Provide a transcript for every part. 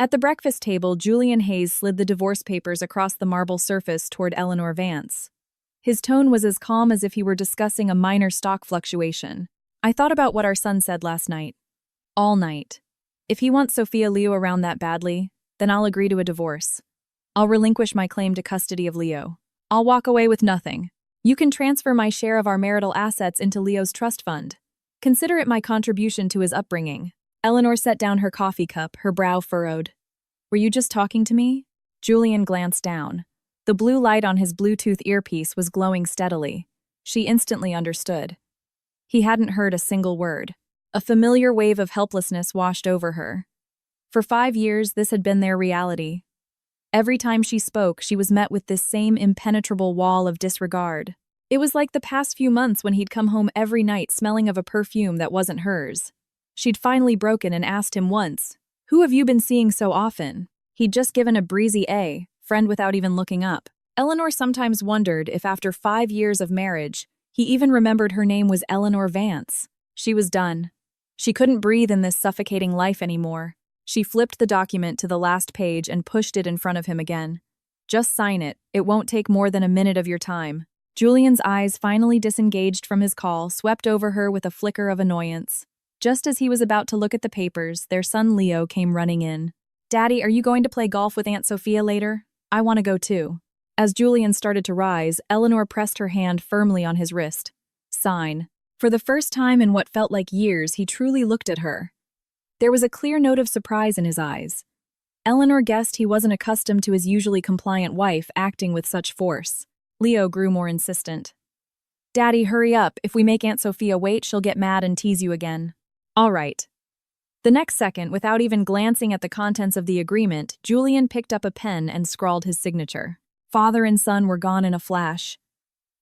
At the breakfast table, Julian Hayes slid the divorce papers across the marble surface toward Eleanor Vance. His tone was as calm as if he were discussing a minor stock fluctuation. I thought about what our son said last night. All night. If he wants Sophia Leo around that badly, then I'll agree to a divorce. I'll relinquish my claim to custody of Leo. I'll walk away with nothing. You can transfer my share of our marital assets into Leo's trust fund. Consider it my contribution to his upbringing. Eleanor set down her coffee cup, her brow furrowed. Were you just talking to me? Julian glanced down. The blue light on his Bluetooth earpiece was glowing steadily. She instantly understood. He hadn't heard a single word. A familiar wave of helplessness washed over her. For 5 years, this had been their reality. Every time she spoke, she was met with this same impenetrable wall of disregard. It was like the past few months when he'd come home every night smelling of a perfume that wasn't hers. She'd finally broken and asked him once, "Who have you been seeing so often?" He'd just given a breezy friend without even looking up. Eleanor sometimes wondered if after 5 years of marriage, he even remembered her name was Eleanor Vance. She was done. She couldn't breathe in this suffocating life anymore. She flipped the document to the last page and pushed it in front of him again. Just sign it. It won't take more than a minute of your time. Julian's eyes finally disengaged from his call, swept over her with a flicker of annoyance. Just as he was about to look at the papers, their son Leo came running in. "Daddy, are you going to play golf with Aunt Sophia later? I want to go too." As Julian started to rise, Eleanor pressed her hand firmly on his wrist. Sign. For the first time in what felt like years, he truly looked at her. There was a clear note of surprise in his eyes. Eleanor guessed he wasn't accustomed to his usually compliant wife acting with such force. Leo grew more insistent. "Daddy, hurry up. If we make Aunt Sophia wait, she'll get mad and tease you again." "All right." The next second, without even glancing at the contents of the agreement, Julian picked up a pen and scrawled his signature. Father and son were gone in a flash.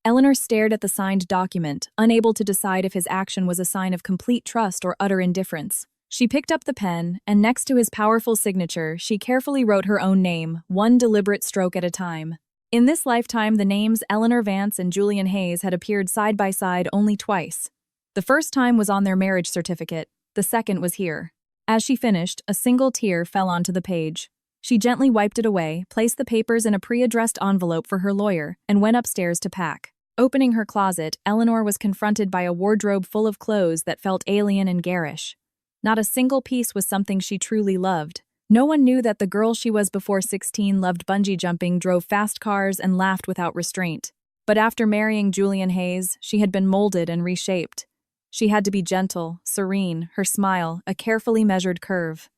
Eleanor stared at the signed document, unable to decide if his action was a sign of complete trust or utter indifference. She picked up the pen, and next to his powerful signature, she carefully wrote her own name, one deliberate stroke at a time. In this lifetime, the names Eleanor Vance and Julian Hayes had appeared side by side only twice. The first time was on their marriage certificate, the second was here. As she finished, a single tear fell onto the page. She gently wiped it away, placed the papers in a pre-addressed envelope for her lawyer, and went upstairs to pack. Opening her closet, Eleanor was confronted by a wardrobe full of clothes that felt alien and garish. Not a single piece was something she truly loved. No one knew that the girl she was before 16 loved bungee jumping, drove fast cars, and laughed without restraint. But after marrying Julian Hayes, she had been molded and reshaped. She had to be gentle, serene, her smile, a carefully measured curve.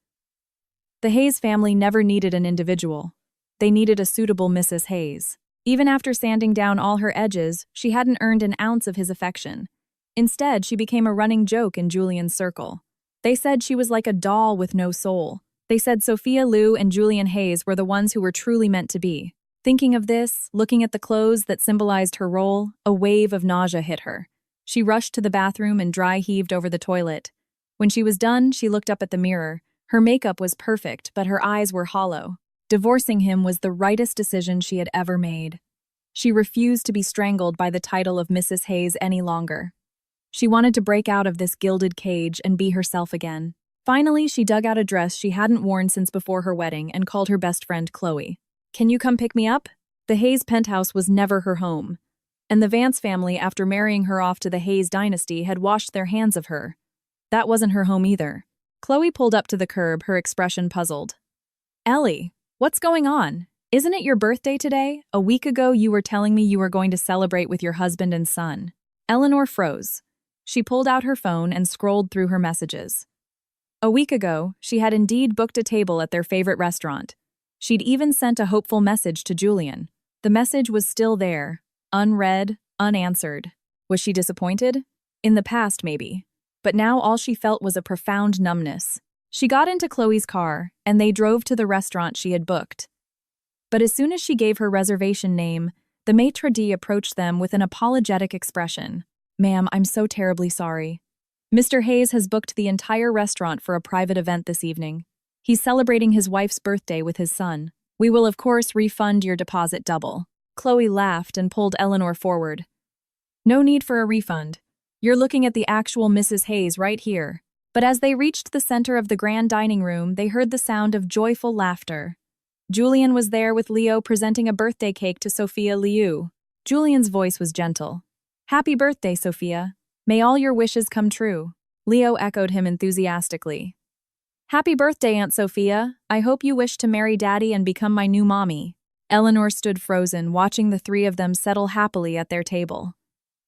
The Hayes family never needed an individual. They needed a suitable Mrs. Hayes. Even after sanding down all her edges, she hadn't earned an ounce of his affection. Instead, she became a running joke in Julian's circle. They said she was like a doll with no soul. They said Sophia Lou and Julian Hayes were the ones who were truly meant to be. Thinking of this, looking at the clothes that symbolized her role, a wave of nausea hit her. She rushed to the bathroom and dry-heaved over the toilet. When she was done, she looked up at the mirror. Her makeup was perfect, but her eyes were hollow. Divorcing him was the rightest decision she had ever made. She refused to be strangled by the title of Mrs. Hayes any longer. She wanted to break out of this gilded cage and be herself again. Finally, she dug out a dress she hadn't worn since before her wedding and called her best friend Chloe. "Can you come pick me up?" The Hayes penthouse was never her home, and the Vance family, after marrying her off to the Hayes dynasty, had washed their hands of her. That wasn't her home either. Chloe pulled up to the curb, her expression puzzled. "Ellie, what's going on? Isn't it your birthday today? A week ago you were telling me you were going to celebrate with your husband and son." Eleanor froze. She pulled out her phone and scrolled through her messages. A week ago, she had indeed booked a table at their favorite restaurant. She'd even sent a hopeful message to Julian. The message was still there, unread, unanswered. Was she disappointed? In the past, maybe. But now all she felt was a profound numbness. She got into Chloe's car, and they drove to the restaurant she had booked. But as soon as she gave her reservation name, the maitre d' approached them with an apologetic expression. "Ma'am, I'm so terribly sorry. Mr. Hayes has booked the entire restaurant for a private event this evening. He's celebrating his wife's birthday with his son. We will, of course, refund your deposit double." Chloe laughed and pulled Eleanor forward. "No need for a refund. You're looking at the actual Mrs. Hayes right here. But as they reached the center of the grand dining room, they heard the sound of joyful laughter. Julian was there with Leo presenting a birthday cake to Sophia Liu. Julian's voice was gentle. "Happy birthday, Sophia. May all your wishes come true." Leo echoed him enthusiastically. "Happy birthday, Aunt Sophia. I hope you wish to marry Daddy and become my new mommy." Eleanor stood frozen, watching the three of them settle happily at their table.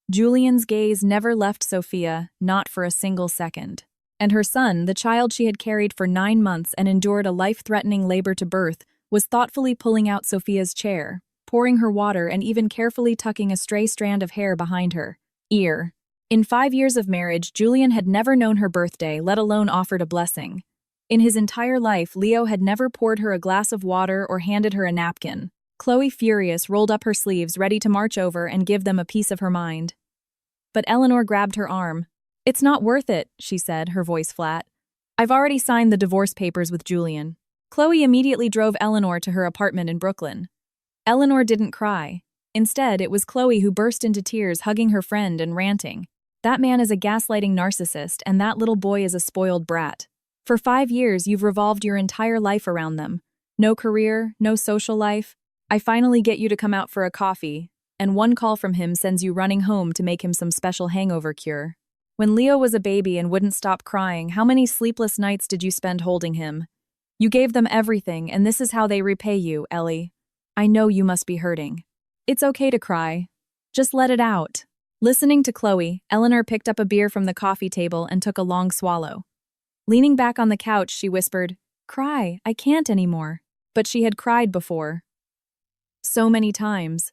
Julian's gaze never left Sophia, not for a single second. And her son, the child she had carried for 9 months and endured a life-threatening labor to birth, was thoughtfully pulling out Sophia's chair, pouring her water and even carefully tucking a stray strand of hair behind her ear. In 5 years of marriage, Julian had never known her birthday, let alone offered a blessing. In his entire life, Leo had never poured her a glass of water or handed her a napkin. Chloe, furious, rolled up her sleeves, ready to march over and give them a piece of her mind. But Eleanor grabbed her arm. "It's not worth it," she said, her voice flat. "I've already signed the divorce papers with Julian." Chloe immediately drove Eleanor to her apartment in Brooklyn. Eleanor didn't cry. Instead, it was Chloe who burst into tears, hugging her friend and ranting. "That man is a gaslighting narcissist, and that little boy is a spoiled brat. For 5 years, you've revolved your entire life around them. No career, no social life. I finally get you to come out for a coffee, and one call from him sends you running home to make him some special hangover cure. When Leo was a baby and wouldn't stop crying, how many sleepless nights did you spend holding him? You gave them everything, and this is how they repay you, Ellie. I know you must be hurting. It's okay to cry. Just let it out." Listening to Chloe, Eleanor picked up a beer from the coffee table and took a long swallow. Leaning back on the couch, she whispered, "Cry, I can't anymore." But she had cried before. So many times.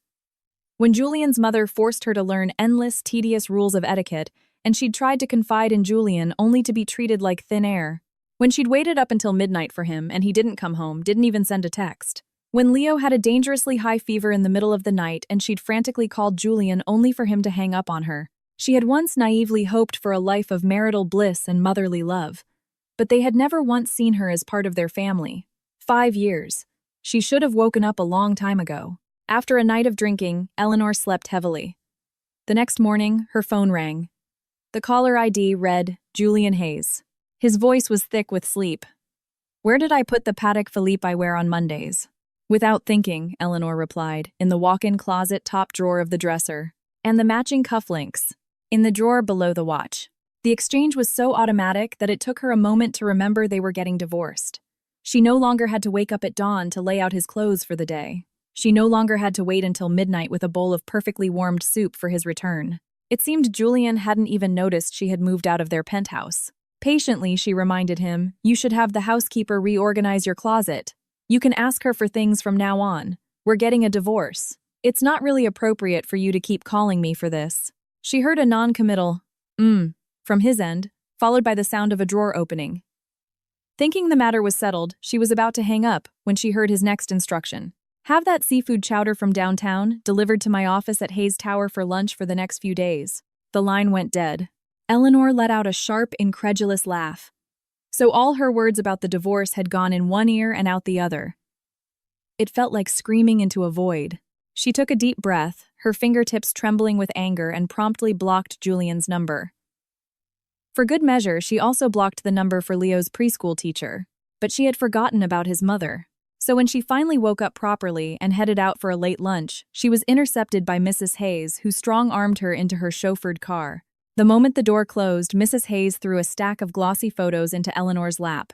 When Julian's mother forced her to learn endless, tedious rules of etiquette, and she'd tried to confide in Julian only to be treated like thin air. When she'd waited up until midnight for him and he didn't come home, didn't even send a text. When Leo had a dangerously high fever in the middle of the night and she'd frantically called Julian only for him to hang up on her. She had once naively hoped for a life of marital bliss and motherly love. But they had never once seen her as part of their family. 5 years. She should have woken up a long time ago. After a night of drinking, Eleanor slept heavily. The next morning, her phone rang. The caller ID read, Julian Hayes. His voice was thick with sleep. "Where did I put the Patek Philippe I wear on Mondays?" "Without thinking," Eleanor replied, "in the walk-in closet top drawer of the dresser. And the matching cufflinks, in the drawer below the watch." The exchange was so automatic that it took her a moment to remember they were getting divorced. She no longer had to wake up at dawn to lay out his clothes for the day. She no longer had to wait until midnight with a bowl of perfectly warmed soup for his return. It seemed Julian hadn't even noticed she had moved out of their penthouse. Patiently, she reminded him, "You should have the housekeeper reorganize your closet. You can ask her for things from now on. We're getting a divorce. It's not really appropriate for you to keep calling me for this." She heard a non-committal, from his end, followed by the sound of a drawer opening. Thinking the matter was settled, she was about to hang up when she heard his next instruction. "Have that seafood chowder from downtown delivered to my office at Hayes Tower for lunch for the next few days." The line went dead. Eleanor let out a sharp, incredulous laugh. So all her words about the divorce had gone in one ear and out the other. It felt like screaming into a void. She took a deep breath, her fingertips trembling with anger, and promptly blocked Julian's number. For good measure, she also blocked the number for Leo's preschool teacher. But she had forgotten about his mother. So when she finally woke up properly and headed out for a late lunch, she was intercepted by Mrs. Hayes, who strong-armed her into her chauffeured car. The moment the door closed, Mrs. Hayes threw a stack of glossy photos into Eleanor's lap.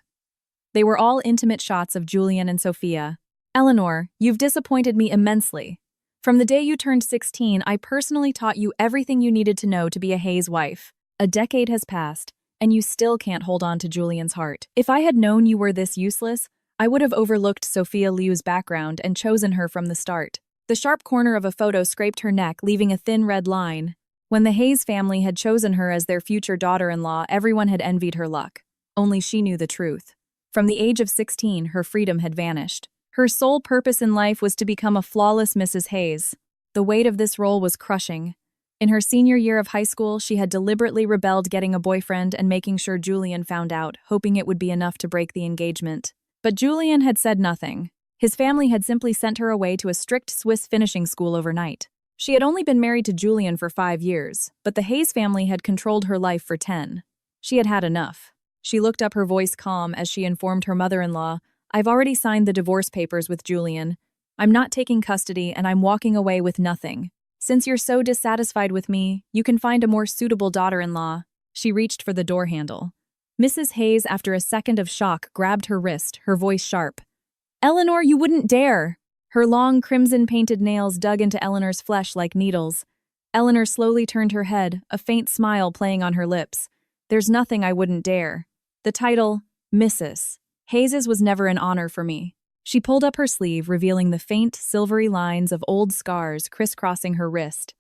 They were all intimate shots of Julian and Sophia. "Eleanor, you've disappointed me immensely. From the day you turned 16, I personally taught you everything you needed to know to be a Hayes wife. A decade has passed, and you still can't hold on to Julian's heart. If I had known you were this useless, I would have overlooked Sophia Liu's background and chosen her from the start." The sharp corner of a photo scraped her neck, leaving a thin red line. When the Hayes family had chosen her as their future daughter-in-law, everyone had envied her luck. Only she knew the truth. From the age of 16, her freedom had vanished. Her sole purpose in life was to become a flawless Mrs. Hayes. The weight of this role was crushing. In her senior year of high school, she had deliberately rebelled getting a boyfriend and making sure Julian found out, hoping it would be enough to break the engagement. But Julian had said nothing. His family had simply sent her away to a strict Swiss finishing school overnight. She had only been married to Julian for 5 years, but the Hayes family had controlled her life for 10. She had had enough. She looked up, her voice calm as she informed her mother-in-law, "I've already signed the divorce papers with Julian. I'm not taking custody and I'm walking away with nothing. Since you're so dissatisfied with me, you can find a more suitable daughter-in-law." She reached for the door handle. Mrs. Hayes, after a second of shock, grabbed her wrist, her voice sharp. "Eleanor, you wouldn't dare!" Her long, crimson-painted nails dug into Eleanor's flesh like needles. Eleanor slowly turned her head, a faint smile playing on her lips. "There's nothing I wouldn't dare. The title, Mrs. Hayes's, was never an honor for me." She pulled up her sleeve, revealing the faint, silvery lines of old scars crisscrossing her wrist.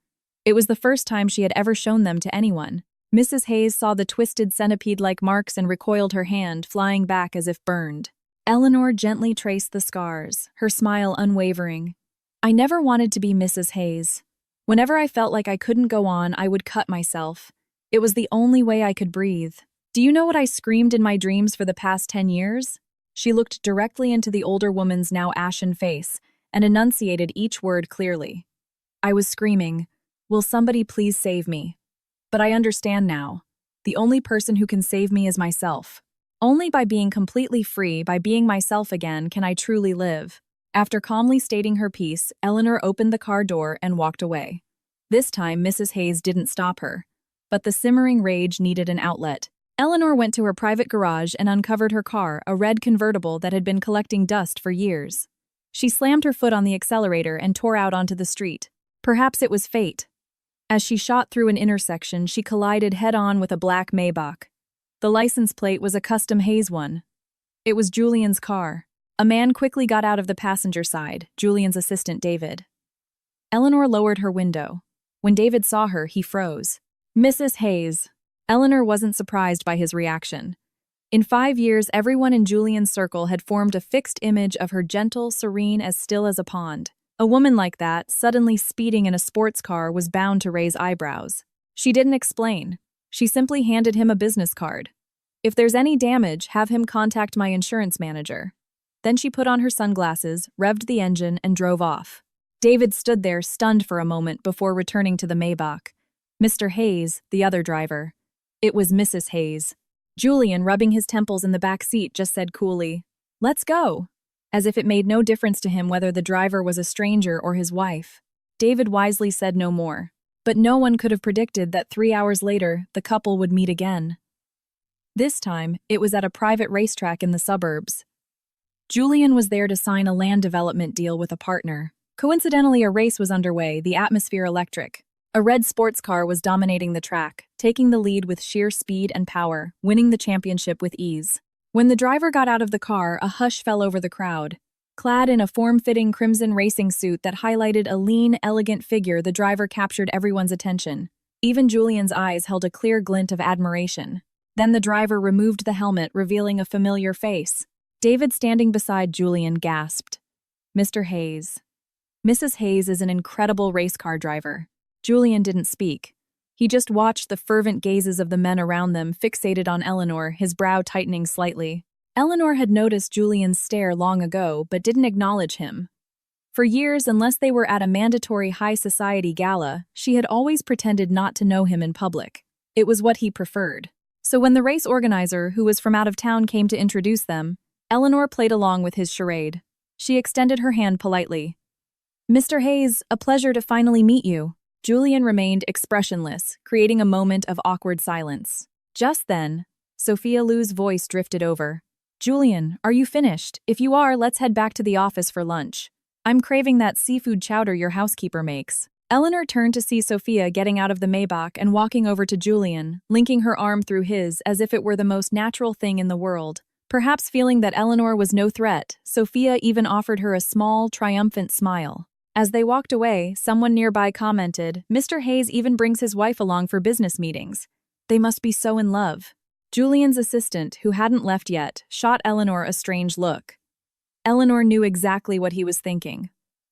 It was the first time she had ever shown them to anyone. Mrs. Hayes saw the twisted centipede-like marks and recoiled, her hand flying back as if burned. Eleanor gently traced the scars, her smile unwavering. "I never wanted to be Mrs. Hayes. Whenever I felt like I couldn't go on, I would cut myself. It was the only way I could breathe. Do you know what I screamed in my dreams for the past 10 years? She looked directly into the older woman's now ashen face and enunciated each word clearly. "I was screaming, 'Will somebody please save me?' But I understand now. The only person who can save me is myself. Only by being completely free, by being myself again, can I truly live." After calmly stating her piece, Eleanor opened the car door and walked away. This time, Mrs. Hayes didn't stop her. But the simmering rage needed an outlet. Eleanor went to her private garage and uncovered her car, a red convertible that had been collecting dust for years. She slammed her foot on the accelerator and tore out onto the street. Perhaps it was fate. As she shot through an intersection, she collided head-on with a black Maybach. The license plate was a custom Hayes one. It was Julian's car. A man quickly got out of the passenger side, Julian's assistant David. Eleanor lowered her window. When David saw her, he froze. "Mrs. Hayes." Eleanor wasn't surprised by his reaction. In 5 years, everyone in Julian's circle had formed a fixed image of her gentle, serene, as still as a pond. A woman like that, suddenly speeding in a sports car, was bound to raise eyebrows. She didn't explain. She simply handed him a business card. "If there's any damage, have him contact my insurance manager." Then she put on her sunglasses, revved the engine, and drove off. David stood there, stunned for a moment before returning to the Maybach. Mr. Hayes, the other driver. It was Mrs. Hayes. Julian, rubbing his temples in the back seat, just said coolly, "Let's go," as if it made no difference to him whether the driver was a stranger or his wife. David wisely said no more. But no one could have predicted that 3 hours later, the couple would meet again. This time, it was at a private racetrack in the suburbs. Julian was there to sign a land development deal with a partner. Coincidentally, a race was underway, the Atmosphere Electric. A red sports car was dominating the track, taking the lead with sheer speed and power, winning the championship with ease. When the driver got out of the car, a hush fell over the crowd. Clad in a form-fitting crimson racing suit that highlighted a lean, elegant figure, the driver captured everyone's attention. Even Julian's eyes held a clear glint of admiration. Then the driver removed the helmet, revealing a familiar face. David, standing beside Julian, gasped, "Mr. Hayes." Mrs. Hayes is an incredible race car driver. Julian didn't speak. He just watched the fervent gazes of the men around them, fixated on Eleanor, his brow tightening slightly. Eleanor had noticed Julian's stare long ago, but didn't acknowledge him. For years, unless they were at a mandatory high society gala, she had always pretended not to know him in public. It was what he preferred. So when the race organizer, who was from out of town, came to introduce them, Eleanor played along with his charade. She extended her hand politely. "Mr. Hayes, a pleasure to finally meet you." Julian remained expressionless, creating a moment of awkward silence. Just then, Sophia Lou's voice drifted over. "Julian, are you finished? If you are, let's head back to the office for lunch. I'm craving that seafood chowder your housekeeper makes." Eleanor turned to see Sophia getting out of the Maybach and walking over to Julian, linking her arm through his as if it were the most natural thing in the world. Perhaps feeling that Eleanor was no threat, Sophia even offered her a small, triumphant smile. As they walked away, someone nearby commented, "Mr. Hayes even brings his wife along for business meetings. They must be so in love." Julian's assistant, who hadn't left yet, shot Eleanor a strange look. Eleanor knew exactly what he was thinking.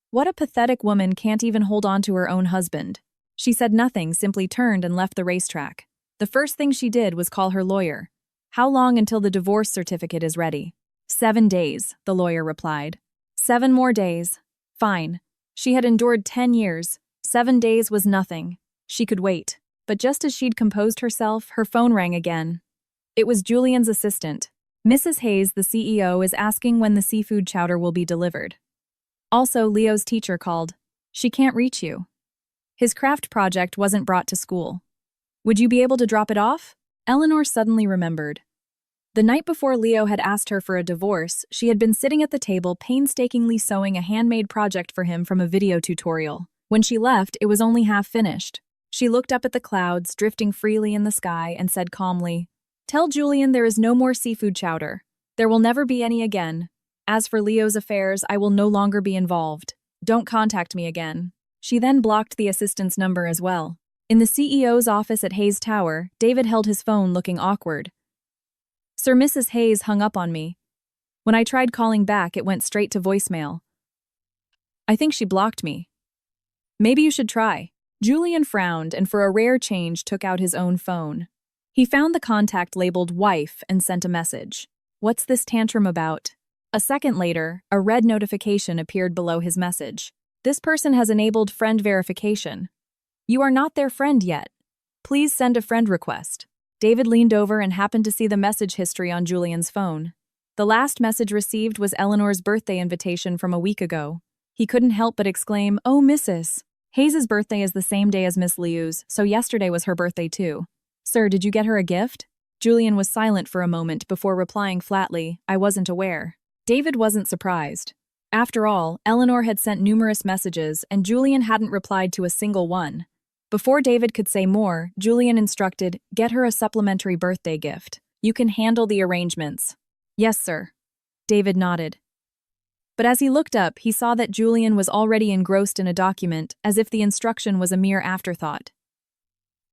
What a pathetic woman can't even hold on to her own husband. She said nothing, simply turned and left the racetrack. The first thing she did was call her lawyer. "How long until the divorce certificate is ready?" 7 days, the lawyer replied. 7 more days. Fine. She had endured 10 years. 7 days was nothing. She could wait. But just as she'd composed herself, her phone rang again. It was Julian's assistant. Mrs. Hayes, the CEO, is asking when the seafood chowder will be delivered. Also, Leo's teacher called. She can't reach you. His craft project wasn't brought to school. Would you be able to drop it off? Eleanor suddenly remembered. The night before Leo had asked her for a divorce, she had been sitting at the table painstakingly sewing a handmade project for him from a video tutorial. When she left, it was only half finished. She looked up at the clouds, drifting freely in the sky, and said calmly, "Tell Julian there is no more seafood chowder. There will never be any again. As for Leo's affairs, I will no longer be involved. Don't contact me again." She then blocked the assistant's number as well. In the CEO's office at Hayes Tower, David held his phone looking awkward. "Sir, Mrs. Hayes hung up on me. When I tried calling back, it went straight to voicemail. I think she blocked me. Maybe you should try." Julian frowned and for a rare change took out his own phone. He found the contact labeled wife and sent a message. "What's this tantrum about?" A second later, a red notification appeared below his message. "This person has enabled friend verification. You are not their friend yet. Please send a friend request." David leaned over and happened to see the message history on Julian's phone. The last message received was Eleanor's birthday invitation from a week ago. He couldn't help but exclaim, "Oh, Mrs. Hayes' birthday is the same day as Miss Liu's, so yesterday was her birthday too. Sir, did you get her a gift?" Julian was silent for a moment before replying flatly, "I wasn't aware." David wasn't surprised. After all, Eleanor had sent numerous messages and Julian hadn't replied to a single one. Before David could say more, Julian instructed, "Get her a supplementary birthday gift. You can handle the arrangements." "Yes, sir." David nodded. But as he looked up, he saw that Julian was already engrossed in a document, as if the instruction was a mere afterthought.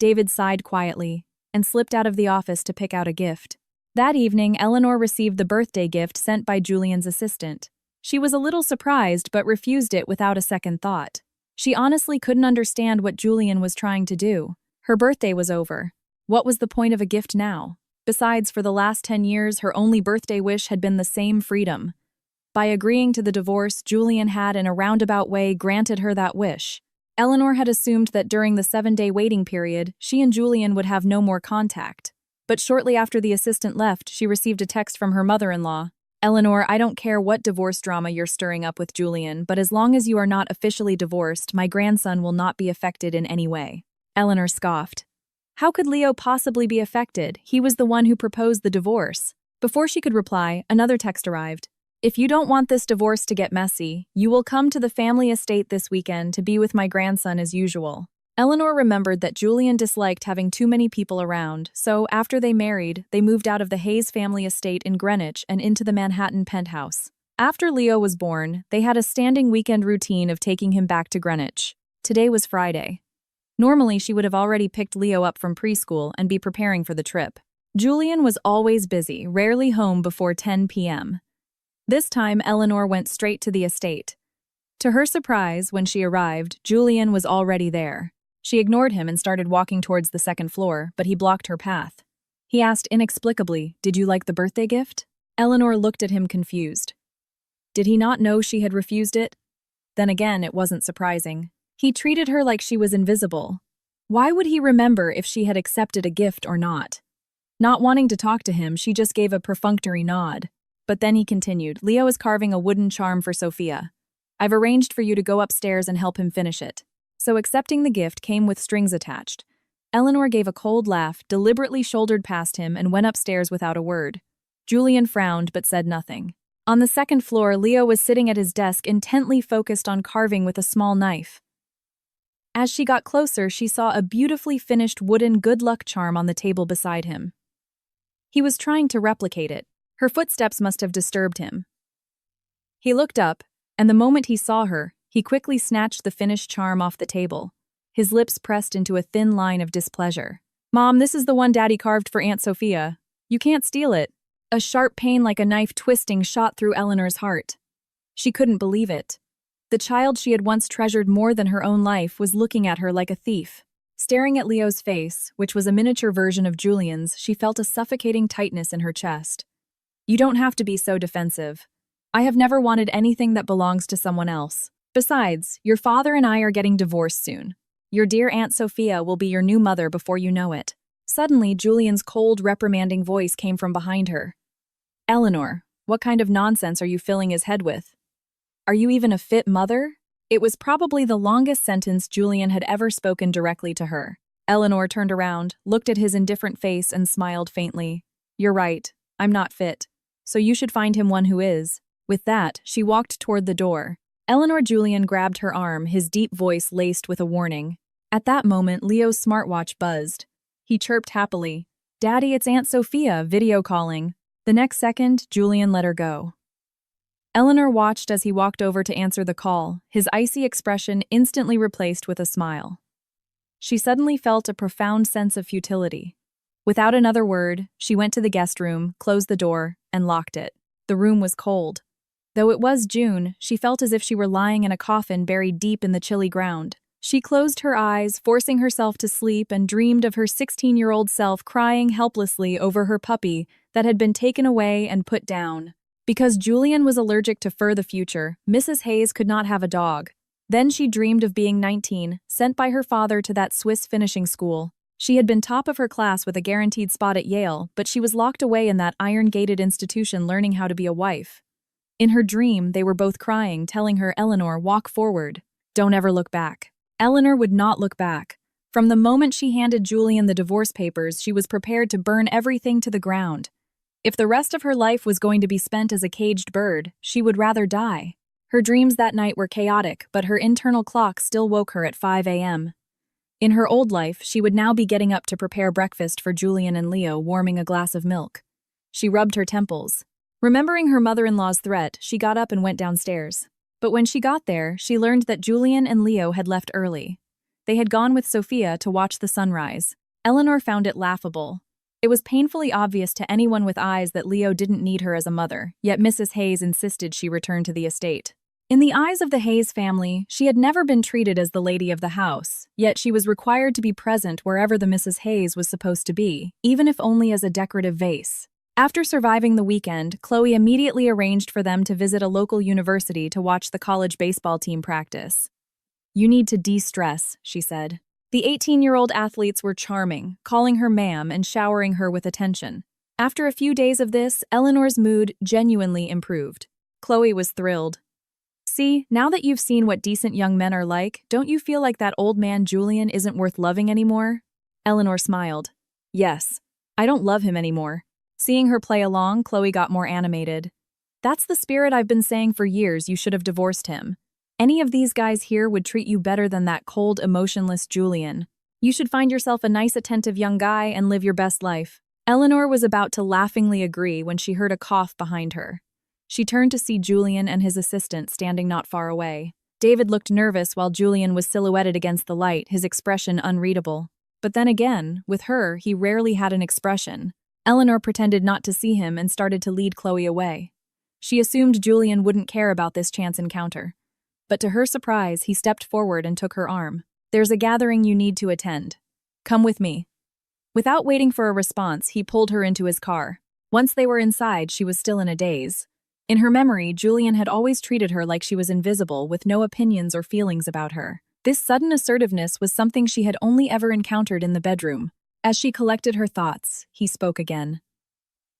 David sighed quietly and slipped out of the office to pick out a gift. That evening, Eleanor received the birthday gift sent by Julian's assistant. She was a little surprised but refused it without a second thought. She honestly couldn't understand what Julian was trying to do. Her birthday was over. What was the point of a gift now? Besides, for the last 10 years, her only birthday wish had been the same freedom. By agreeing to the divorce, Julian had, in a roundabout way, granted her that wish. Eleanor had assumed that during the 7-day waiting period, she and Julian would have no more contact. But shortly after the assistant left, she received a text from her mother-in-law. "Eleanor, I don't care what divorce drama you're stirring up with Julian, but as long as you are not officially divorced, my grandson will not be affected in any way." Eleanor scoffed. How could Leo possibly be affected? He was the one who proposed the divorce. Before she could reply, another text arrived. "If you don't want this divorce to get messy, you will come to the family estate this weekend to be with my grandson as usual." Eleanor remembered that Julian disliked having too many people around, so after they married, they moved out of the Hayes family estate in Greenwich and into the Manhattan penthouse. After Leo was born, they had a standing weekend routine of taking him back to Greenwich. Today was Friday. Normally, she would have already picked Leo up from preschool and be preparing for the trip. Julian was always busy, rarely home before 10 p.m. This time, Eleanor went straight to the estate. To her surprise, when she arrived, Julian was already there. She ignored him and started walking towards the second floor, but he blocked her path. He asked inexplicably, "Did you like the birthday gift?" Eleanor looked at him confused. Did he not know she had refused it? Then again, it wasn't surprising. He treated her like she was invisible. Why would he remember if she had accepted a gift or not? Not wanting to talk to him, she just gave a perfunctory nod. But then he continued, "Leo is carving a wooden charm for Sophia. I've arranged for you to go upstairs and help him finish it." So accepting the gift came with strings attached. Eleanor gave a cold laugh, deliberately shouldered past him, and went upstairs without a word. Julian frowned but said nothing. On the second floor, Leo was sitting at his desk intently focused on carving with a small knife. As she got closer, she saw a beautifully finished wooden good luck charm on the table beside him. He was trying to replicate it. Her footsteps must have disturbed him. He looked up, and the moment he saw her, he quickly snatched the finished charm off the table. His lips pressed into a thin line of displeasure. "Mom, this is the one Daddy carved for Aunt Sophia. You can't steal it." A sharp pain like a knife twisting shot through Eleanor's heart. She couldn't believe it. The child she had once treasured more than her own life was looking at her like a thief. Staring at Leo's face, which was a miniature version of Julian's, she felt a suffocating tightness in her chest. "You don't have to be so defensive. I have never wanted anything that belongs to someone else. Besides, your father and I are getting divorced soon. Your dear Aunt Sophia will be your new mother before you know it." suddenly Julian's cold, reprimanding voice came from behind her. Eleanor, what kind of nonsense are you filling his head with? Are you even a fit mother? It was probably the longest sentence Julian had ever spoken directly to her. Eleanor turned around, looked at his indifferent face, and smiled faintly. You're right, I'm not fit. So you should find him one who is. With that, she walked toward the door. Eleanor Julian grabbed her arm, his deep voice laced with a warning. At that moment, Leo's smartwatch buzzed. He chirped happily. Daddy, it's Aunt Sophia, video calling. The next second, Julian let her go. Eleanor watched as he walked over to answer the call, his icy expression instantly replaced with a smile. She suddenly felt a profound sense of futility. Without another word, she went to the guest room, closed the door, and locked it. The room was cold. Though it was June, she felt as if she were lying in a coffin buried deep in the chilly ground. She closed her eyes, forcing herself to sleep, and dreamed of her 16-year-old self crying helplessly over her puppy that had been taken away and put down. Because Julian was allergic to fur the future, Mrs. Hayes could not have a dog. Then she dreamed of being 19, sent by her father to that Swiss finishing school. She had been top of her class with a guaranteed spot at Yale, but she was locked away in that iron-gated institution learning how to be a wife. In her dream, they were both crying, telling her, Eleanor, walk forward. Don't ever look back. Eleanor would not look back. From the moment she handed Julian the divorce papers, she was prepared to burn everything to the ground. If the rest of her life was going to be spent as a caged bird, she would rather die. Her dreams that night were chaotic, but her internal clock still woke her at 5 a.m. In her old life, she would now be getting up to prepare breakfast for Julian and Leo, warming a glass of milk. She rubbed her temples. Remembering her mother-in-law's threat, she got up and went downstairs. But when she got there, she learned that Julian and Leo had left early. They had gone with Sophia to watch the sunrise. Eleanor found it laughable. It was painfully obvious to anyone with eyes that Leo didn't need her as a mother, yet Mrs. Hayes insisted she return to the estate. In the eyes of the Hayes family, she had never been treated as the lady of the house, yet she was required to be present wherever the Mrs. Hayes was supposed to be, even if only as a decorative vase. After surviving the weekend, Chloe immediately arranged for them to visit a local university to watch the college baseball team practice. You need to de-stress, she said. The 18-year-old athletes were charming, calling her ma'am and showering her with attention. After a few days of this, Eleanor's mood genuinely improved. Chloe was thrilled. See, now that you've seen what decent young men are like, don't you feel like that old man Julian isn't worth loving anymore? Eleanor smiled. Yes, I don't love him anymore. Seeing her play along, Chloe got more animated. That's the spirit I've been saying for years. You should have divorced him. Any of these guys here would treat you better than that cold, emotionless Julian. You should find yourself a nice, attentive young guy and live your best life. Eleanor was about to laughingly agree when she heard a cough behind her. She turned to see Julian and his assistant standing not far away. David looked nervous while Julian was silhouetted against the light, his expression unreadable. But then again, with her, he rarely had an expression. Eleanor pretended not to see him and started to lead Chloe away. She assumed Julian wouldn't care about this chance encounter. But to her surprise, he stepped forward and took her arm. There's a gathering you need to attend. Come with me. Without waiting for a response, he pulled her into his car. Once they were inside, she was still in a daze. In her memory, Julian had always treated her like she was invisible, with no opinions or feelings about her. This sudden assertiveness was something she had only ever encountered in the bedroom. As she collected her thoughts, he spoke again.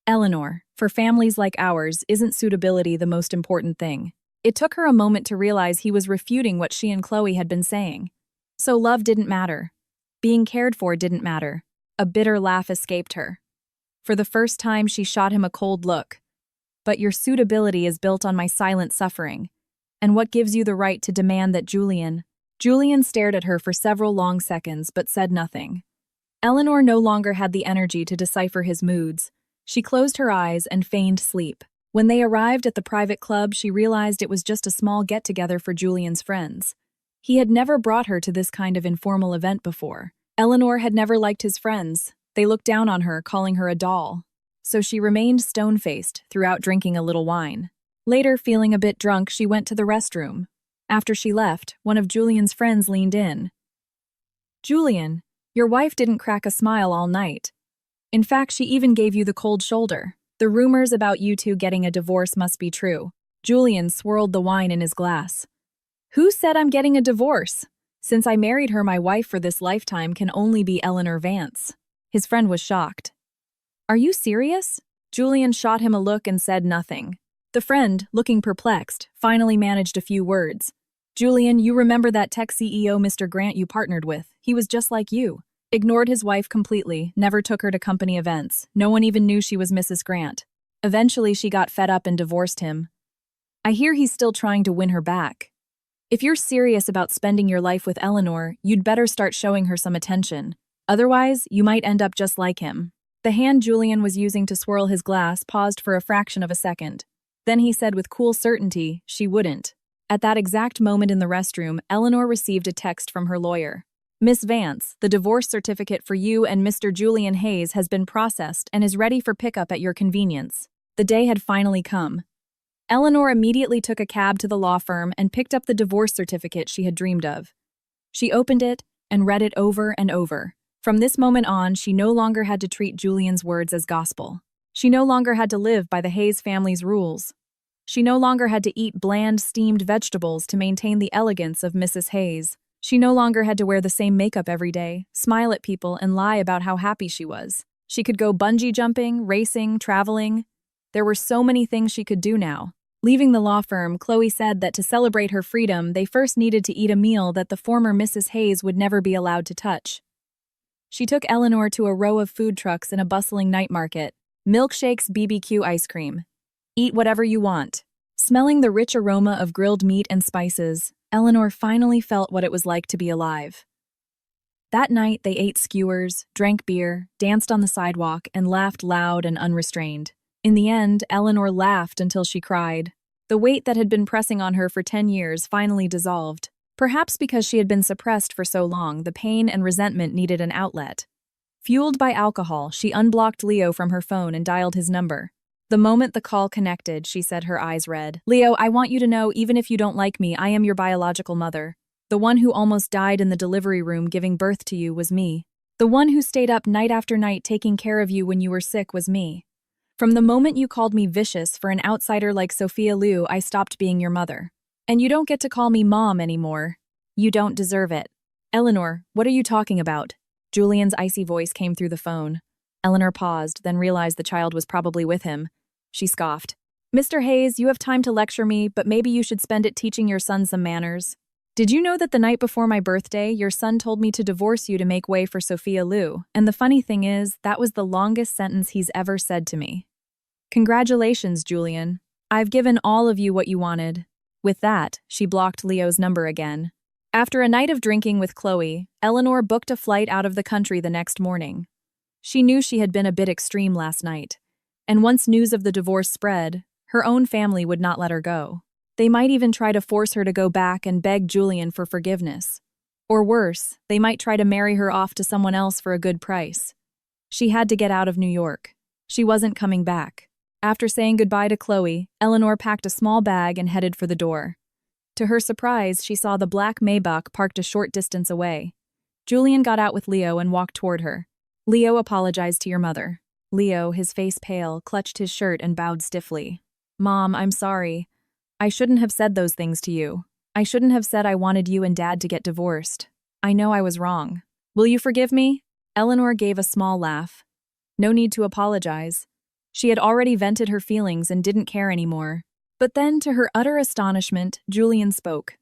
Eleanor, for families like ours, isn't suitability the most important thing? It took her a moment to realize he was refuting what she and Chloe had been saying. So love didn't matter. Being cared for didn't matter. A bitter laugh escaped her. For the first time, she shot him a cold look. But your suitability is built on my silent suffering. And what gives you the right to demand that Julian stared at her for several long seconds but said nothing. Eleanor no longer had the energy to decipher his moods. She closed her eyes and feigned sleep. When they arrived at the private club, she realized it was just a small get-together for Julian's friends. He had never brought her to this kind of informal event before. Eleanor had never liked his friends. They looked down on her, calling her a doll. So she remained stone-faced throughout drinking a little wine. Later, feeling a bit drunk, she went to the restroom. After she left, one of Julian's friends leaned in. Julian, your wife didn't crack a smile all night. In fact, she even gave you the cold shoulder. The rumors about you two getting a divorce must be true. Julian swirled the wine in his glass. Who said I'm getting a divorce? Since I married her, my wife for this lifetime can only be Eleanor Vance. His friend was shocked. Are you serious? Julian shot him a look and said nothing. The friend, looking perplexed, finally managed a few words. Julian, you remember that tech CEO Mr. Grant you partnered with? He was just like you. Ignored his wife completely, never took her to company events. No one even knew she was Mrs. Grant. Eventually, she got fed up and divorced him. I hear he's still trying to win her back. If you're serious about spending your life with Eleanor, you'd better start showing her some attention. Otherwise, you might end up just like him. The hand Julian was using to swirl his glass paused for a fraction of a second. Then he said with cool certainty, she wouldn't. At that exact moment in the restroom, Eleanor received a text from her lawyer. Miss Vance, the divorce certificate for you and Mr. Julian Hayes has been processed and is ready for pickup at your convenience. The day had finally come. Eleanor immediately took a cab to the law firm and picked up the divorce certificate she had dreamed of. She opened it and read it over and over. From this moment on, she no longer had to treat Julian's words as gospel. She no longer had to live by the Hayes family's rules. She no longer had to eat bland, steamed vegetables to maintain the elegance of Mrs. Hayes. She no longer had to wear the same makeup every day, smile at people, and lie about how happy she was. She could go bungee jumping, racing, traveling. There were so many things she could do now. Leaving the law firm, Chloe said that to celebrate her freedom, they first needed to eat a meal that the former Mrs. Hayes would never be allowed to touch. She took Eleanor to a row of food trucks in a bustling night market. Milkshakes, BBQ ice cream. Eat whatever you want. Smelling the rich aroma of grilled meat and spices, Eleanor finally felt what it was like to be alive. That night, they ate skewers, drank beer, danced on the sidewalk, and laughed loud and unrestrained. In the end, Eleanor laughed until she cried. The weight that had been pressing on her for 10 years finally dissolved. Perhaps because she had been suppressed for so long, the pain and resentment needed an outlet. Fueled by alcohol, she unblocked Leo from her phone and dialed his number. The moment the call connected, she said, her eyes red. Leo, I want you to know, even if you don't like me, I am your biological mother. The one who almost died in the delivery room giving birth to you was me. The one who stayed up night after night taking care of you when you were sick was me. From the moment you called me vicious for an outsider like Sophia Liu, I stopped being your mother. And you don't get to call me mom anymore. You don't deserve it. Eleanor, what are you talking about? Julian's icy voice came through the phone. Eleanor paused, then realized the child was probably with him. She scoffed. Mr. Hayes, you have time to lecture me, but maybe you should spend it teaching your son some manners. Did you know that the night before my birthday, your son told me to divorce you to make way for Sophia Liu? And the funny thing is, that was the longest sentence he's ever said to me. Congratulations, Julian. I've given all of you what you wanted. With that, she blocked Leo's number again. After a night of drinking with Chloe, Eleanor booked a flight out of the country the next morning. She knew she had been a bit extreme last night, and once news of the divorce spread, her own family would not let her go. They might even try to force her to go back and beg Julian for forgiveness. Or worse, they might try to marry her off to someone else for a good price. She had to get out of New York. She wasn't coming back. After saying goodbye to Chloe, Eleanor packed a small bag and headed for the door. To her surprise, she saw the black Maybach parked a short distance away. Julian got out with Leo and walked toward her. Leo apologized to your mother. Leo, his face pale, clutched his shirt and bowed stiffly. Mom, I'm sorry. I shouldn't have said those things to you. I shouldn't have said I wanted you and Dad to get divorced. I know I was wrong. Will you forgive me? Eleanor gave a small laugh. No need to apologize. She had already vented her feelings and didn't care anymore. But then, to her utter astonishment, Julian spoke.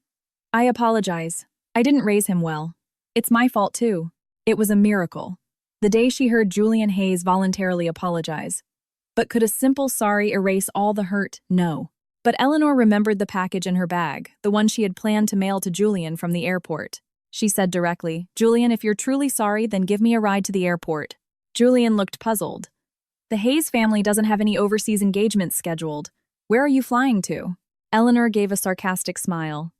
I apologize. I didn't raise him well. It's my fault too. It was a miracle. The day she heard Julian Hayes voluntarily apologize. But could a simple sorry erase all the hurt? No. But Eleanor remembered the package in her bag, the one she had planned to mail to Julian from the airport. She said directly, Julian, if you're truly sorry, then give me a ride to the airport. Julian looked puzzled. The Hayes family doesn't have any overseas engagements scheduled. Where are you flying to? Eleanor gave a sarcastic smile.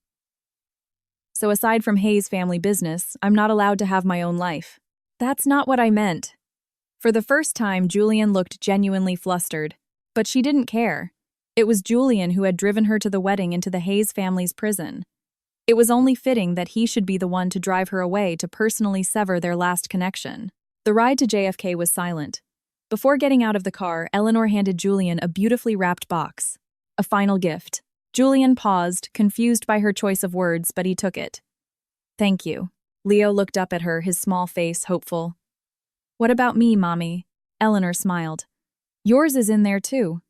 So aside from Hayes family business, I'm not allowed to have my own life. That's not what I meant. For the first time, Julian looked genuinely flustered. But she didn't care. It was Julian who had driven her to the wedding into the Hayes family's prison. It was only fitting that he should be the one to drive her away to personally sever their last connection. The ride to JFK was silent. Before getting out of the car, Eleanor handed Julian a beautifully wrapped box. A final gift. Julian paused, confused by her choice of words, but he took it. Thank you. Leo looked up at her, his small face hopeful. What about me, Mommy? Eleanor smiled. Yours is in there too.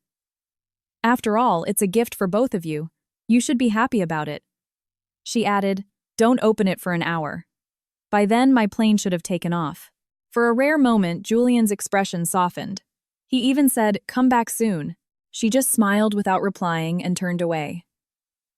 After all, it's a gift for both of you. You should be happy about it. She added, Don't open it for an hour. By then, my plane should have taken off. For a rare moment, Julian's expression softened. He even said, Come back soon. She just smiled without replying and turned away.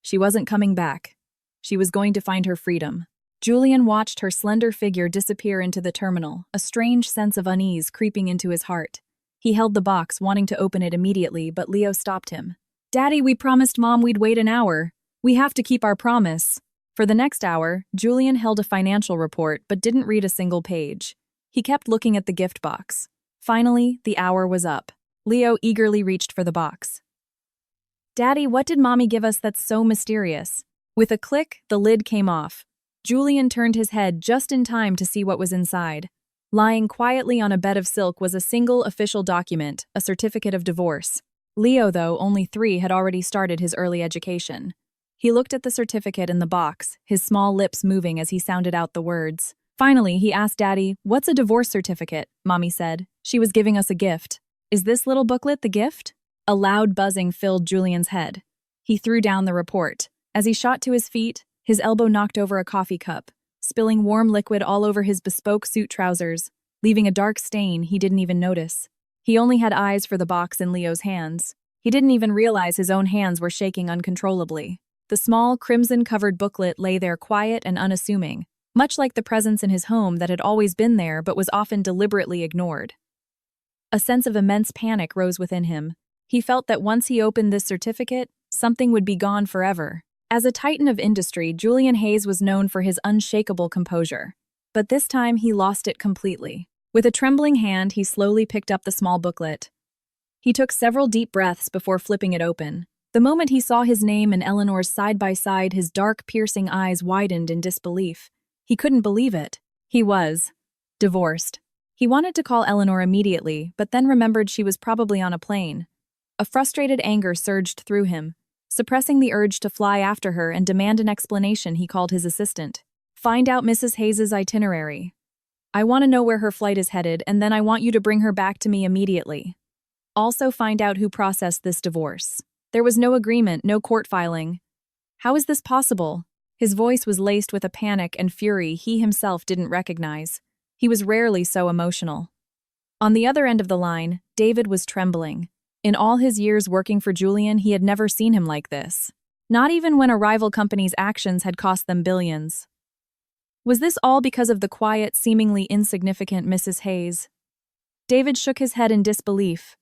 She wasn't coming back. She was going to find her freedom. Julian watched her slender figure disappear into the terminal, a strange sense of unease creeping into his heart. He held the box, wanting to open it immediately, but Leo stopped him. Daddy, we promised Mom we'd wait an hour. We have to keep our promise. For the next hour, Julian held a financial report but didn't read a single page. He kept looking at the gift box. Finally, the hour was up. Leo eagerly reached for the box. Daddy, what did Mommy give us that's so mysterious? With a click, the lid came off. Julian turned his head just in time to see what was inside. Lying quietly on a bed of silk was a single official document, a certificate of divorce. Leo, though only 3, had already started his early education. He looked at the certificate in the box, his small lips moving as he sounded out the words. Finally, he asked Daddy, What's a divorce certificate? Mommy said. She was giving us a gift. Is this little booklet the gift? A loud buzzing filled Julian's head. He threw down the report. As he shot to his feet, his elbow knocked over a coffee cup, spilling warm liquid all over his bespoke suit trousers, leaving a dark stain he didn't even notice. He only had eyes for the box in Leo's hands. He didn't even realize his own hands were shaking uncontrollably. The small, crimson-covered booklet lay there quiet and unassuming, much like the presence in his home that had always been there but was often deliberately ignored. A sense of immense panic rose within him. He felt that once he opened this certificate, something would be gone forever. As a titan of industry, Julian Hayes was known for his unshakable composure. But this time he lost it completely. With a trembling hand, he slowly picked up the small booklet. He took several deep breaths before flipping it open. The moment he saw his name and Eleanor's side by side, his dark, piercing eyes widened in disbelief. He couldn't believe it. He was divorced. He wanted to call Eleanor immediately, but then remembered she was probably on a plane. A frustrated anger surged through him. Suppressing the urge to fly after her and demand an explanation, he called his assistant. Find out Mrs. Hayes's itinerary. I want to know where her flight is headed, and then I want you to bring her back to me immediately. Also find out who processed this divorce. There was no agreement, no court filing. How is this possible? His voice was laced with a panic and fury he himself didn't recognize. He was rarely so emotional. On the other end of the line, David was trembling. In all his years working for Julian, he had never seen him like this. Not even when a rival company's actions had cost them billions. Was this all because of the quiet, seemingly insignificant Mrs. Hayes? David shook his head in disbelief,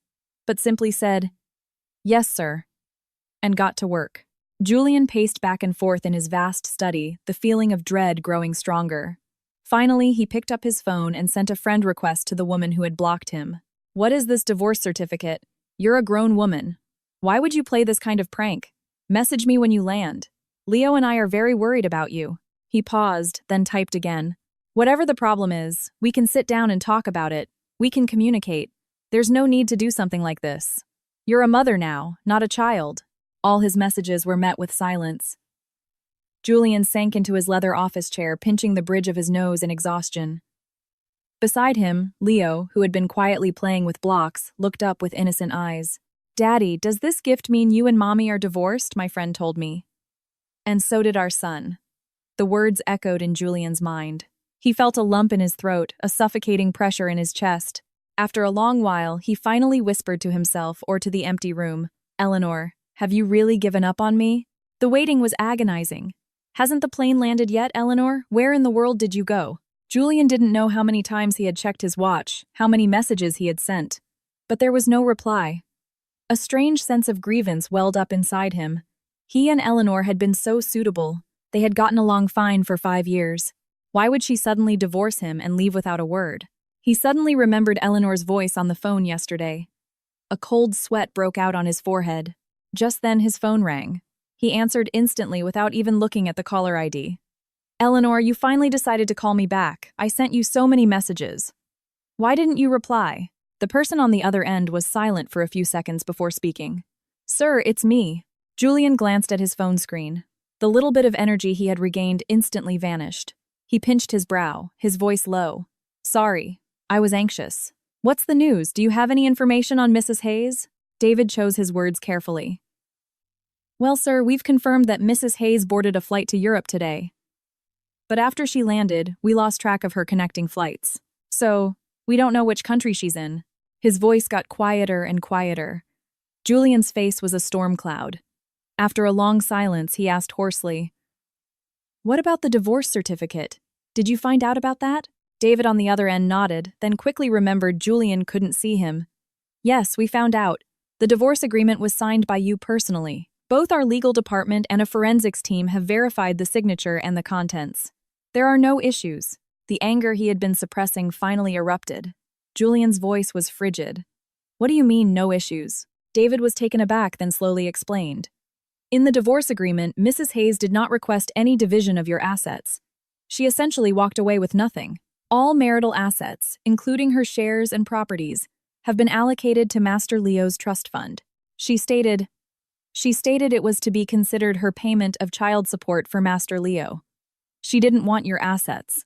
but simply said, Yes, sir, and got to work. Julian paced back and forth in his vast study, the feeling of dread growing stronger. Finally, he picked up his phone and sent a friend request to the woman who had blocked him. What is this divorce certificate? You're a grown woman. Why would you play this kind of prank? Message me when you land. Leo and I are very worried about you. He paused, then typed again. Whatever the problem is, we can sit down and talk about it. We can communicate. There's no need to do something like this. You're a mother now, not a child. All his messages were met with silence. Julian sank into his leather office chair, pinching the bridge of his nose in exhaustion. Beside him, Leo, who had been quietly playing with blocks, looked up with innocent eyes. Daddy, does this gift mean you and Mommy are divorced? My friend told me. And so did our son. The words echoed in Julian's mind. He felt a lump in his throat, a suffocating pressure in his chest. After a long while, he finally whispered to himself or to the empty room, Eleanor, have you really given up on me? The waiting was agonizing. Hasn't the plane landed yet, Eleanor? Where in the world did you go? Julian didn't know how many times he had checked his watch, how many messages he had sent. But there was no reply. A strange sense of grievance welled up inside him. He and Eleanor had been so suitable. They had gotten along fine for 5 years. Why would she suddenly divorce him and leave without a word? He suddenly remembered Eleanor's voice on the phone yesterday. A cold sweat broke out on his forehead. Just then his phone rang. He answered instantly without even looking at the caller ID. Eleanor, you finally decided to call me back. I sent you so many messages. Why didn't you reply? The person on the other end was silent for a few seconds before speaking. Sir, it's me. Julian glanced at his phone screen. The little bit of energy he had regained instantly vanished. He pinched his brow, his voice low. Sorry. I was anxious. What's the news? Do you have any information on Mrs. Hayes? David chose his words carefully. Well, sir, we've confirmed that Mrs. Hayes boarded a flight to Europe today. But after she landed, we lost track of her connecting flights. So, we don't know which country she's in. His voice got quieter and quieter. Julian's face was a storm cloud. After a long silence, he asked hoarsely, "What about the divorce certificate? Did you find out about that?" David on the other end nodded, then quickly remembered Julian couldn't see him. "Yes, we found out. The divorce agreement was signed by you personally. Both our legal department and a forensics team have verified the signature and the contents. There are no issues." The anger he had been suppressing finally erupted. Julian's voice was frigid. "What do you mean, no issues?" David was taken aback, then slowly explained. "In the divorce agreement, Mrs. Hayes did not request any division of your assets. She essentially walked away with nothing. All marital assets, including her shares and properties, have been allocated to Master Leo's trust fund. She stated it was to be considered her payment of child support for Master Leo. She didn't want your assets.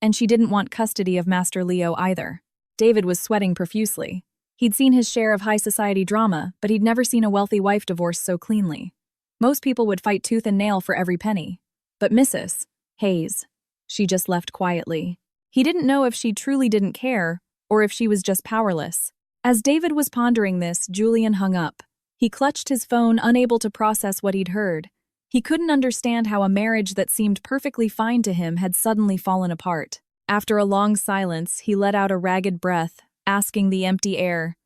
And she didn't want custody of Master Leo either." David was sweating profusely. He'd seen his share of high society drama, but he'd never seen a wealthy wife divorced so cleanly. Most people would fight tooth and nail for every penny. But Mrs. Hayes, she just left quietly. He didn't know if she truly didn't care, or if she was just powerless. As David was pondering this, Julian hung up. He clutched his phone, unable to process what he'd heard. He couldn't understand how a marriage that seemed perfectly fine to him had suddenly fallen apart. After a long silence, he let out a ragged breath, asking the empty air,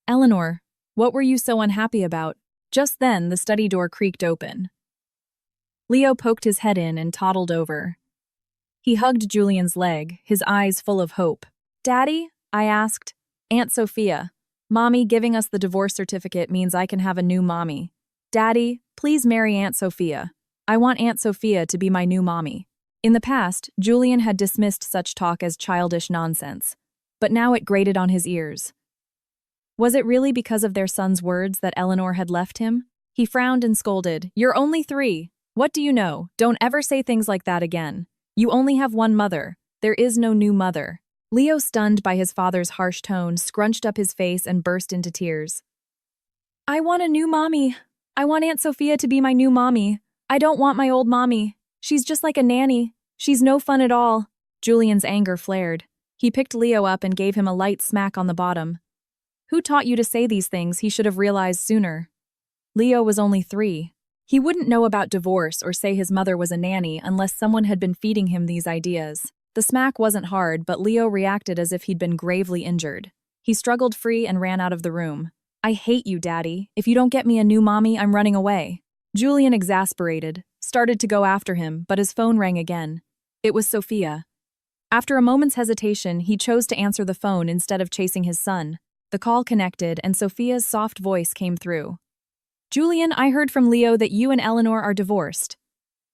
"Eleanor, what were you so unhappy about?" Just then, the study door creaked open. Leo poked his head in and toddled over. He hugged Julian's leg, his eyes full of hope. "Daddy?" I asked. "Aunt Sophia. Mommy giving us the divorce certificate means I can have a new mommy. Daddy, please marry Aunt Sophia. I want Aunt Sophia to be my new mommy." In the past, Julian had dismissed such talk as childish nonsense, but now it grated on his ears. Was it really because of their son's words that Eleanor had left him? He frowned and scolded, "You're only 3. What do you know? Don't ever say things like that again. You only have one mother. There is no new mother." Leo, stunned by his father's harsh tone, scrunched up his face and burst into tears. "I want a new mommy. I want Aunt Sophia to be my new mommy. I don't want my old mommy. She's just like a nanny. She's no fun at all." Julian's anger flared. He picked Leo up and gave him a light smack on the bottom. "Who taught you to say these things? He should have realized sooner." Leo was only 3. He wouldn't know about divorce or say his mother was a nanny unless someone had been feeding him these ideas. The smack wasn't hard, but Leo reacted as if he'd been gravely injured. He struggled free and ran out of the room. "I hate you, Daddy. If you don't get me a new mommy, I'm running away." Julian, exasperated, started to go after him, but his phone rang again. It was Sophia. After a moment's hesitation, he chose to answer the phone instead of chasing his son. The call connected, and Sophia's soft voice came through. "Julian, I heard from Leo that you and Eleanor are divorced.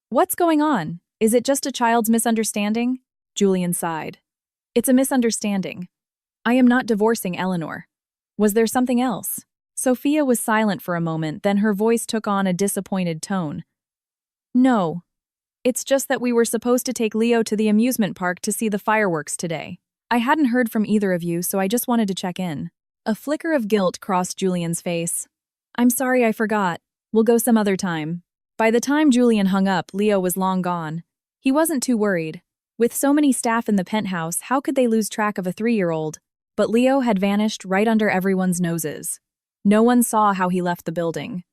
What's going on? Is it just a child's misunderstanding?" Julian sighed. "It's a misunderstanding. I am not divorcing Eleanor. Was there something else?" Sophia was silent for a moment, then her voice took on a disappointed tone. "No. It's just that we were supposed to take Leo to the amusement park to see the fireworks today. I hadn't heard from either of you, so I just wanted to check in." A flicker of guilt crossed Julian's face. "I'm sorry, I forgot. We'll go some other time." By the time Julian hung up, Leo was long gone. He wasn't too worried. With so many staff in the penthouse, how could they lose track of a 3-year-old? But Leo had vanished right under everyone's noses. No one saw how he left the building.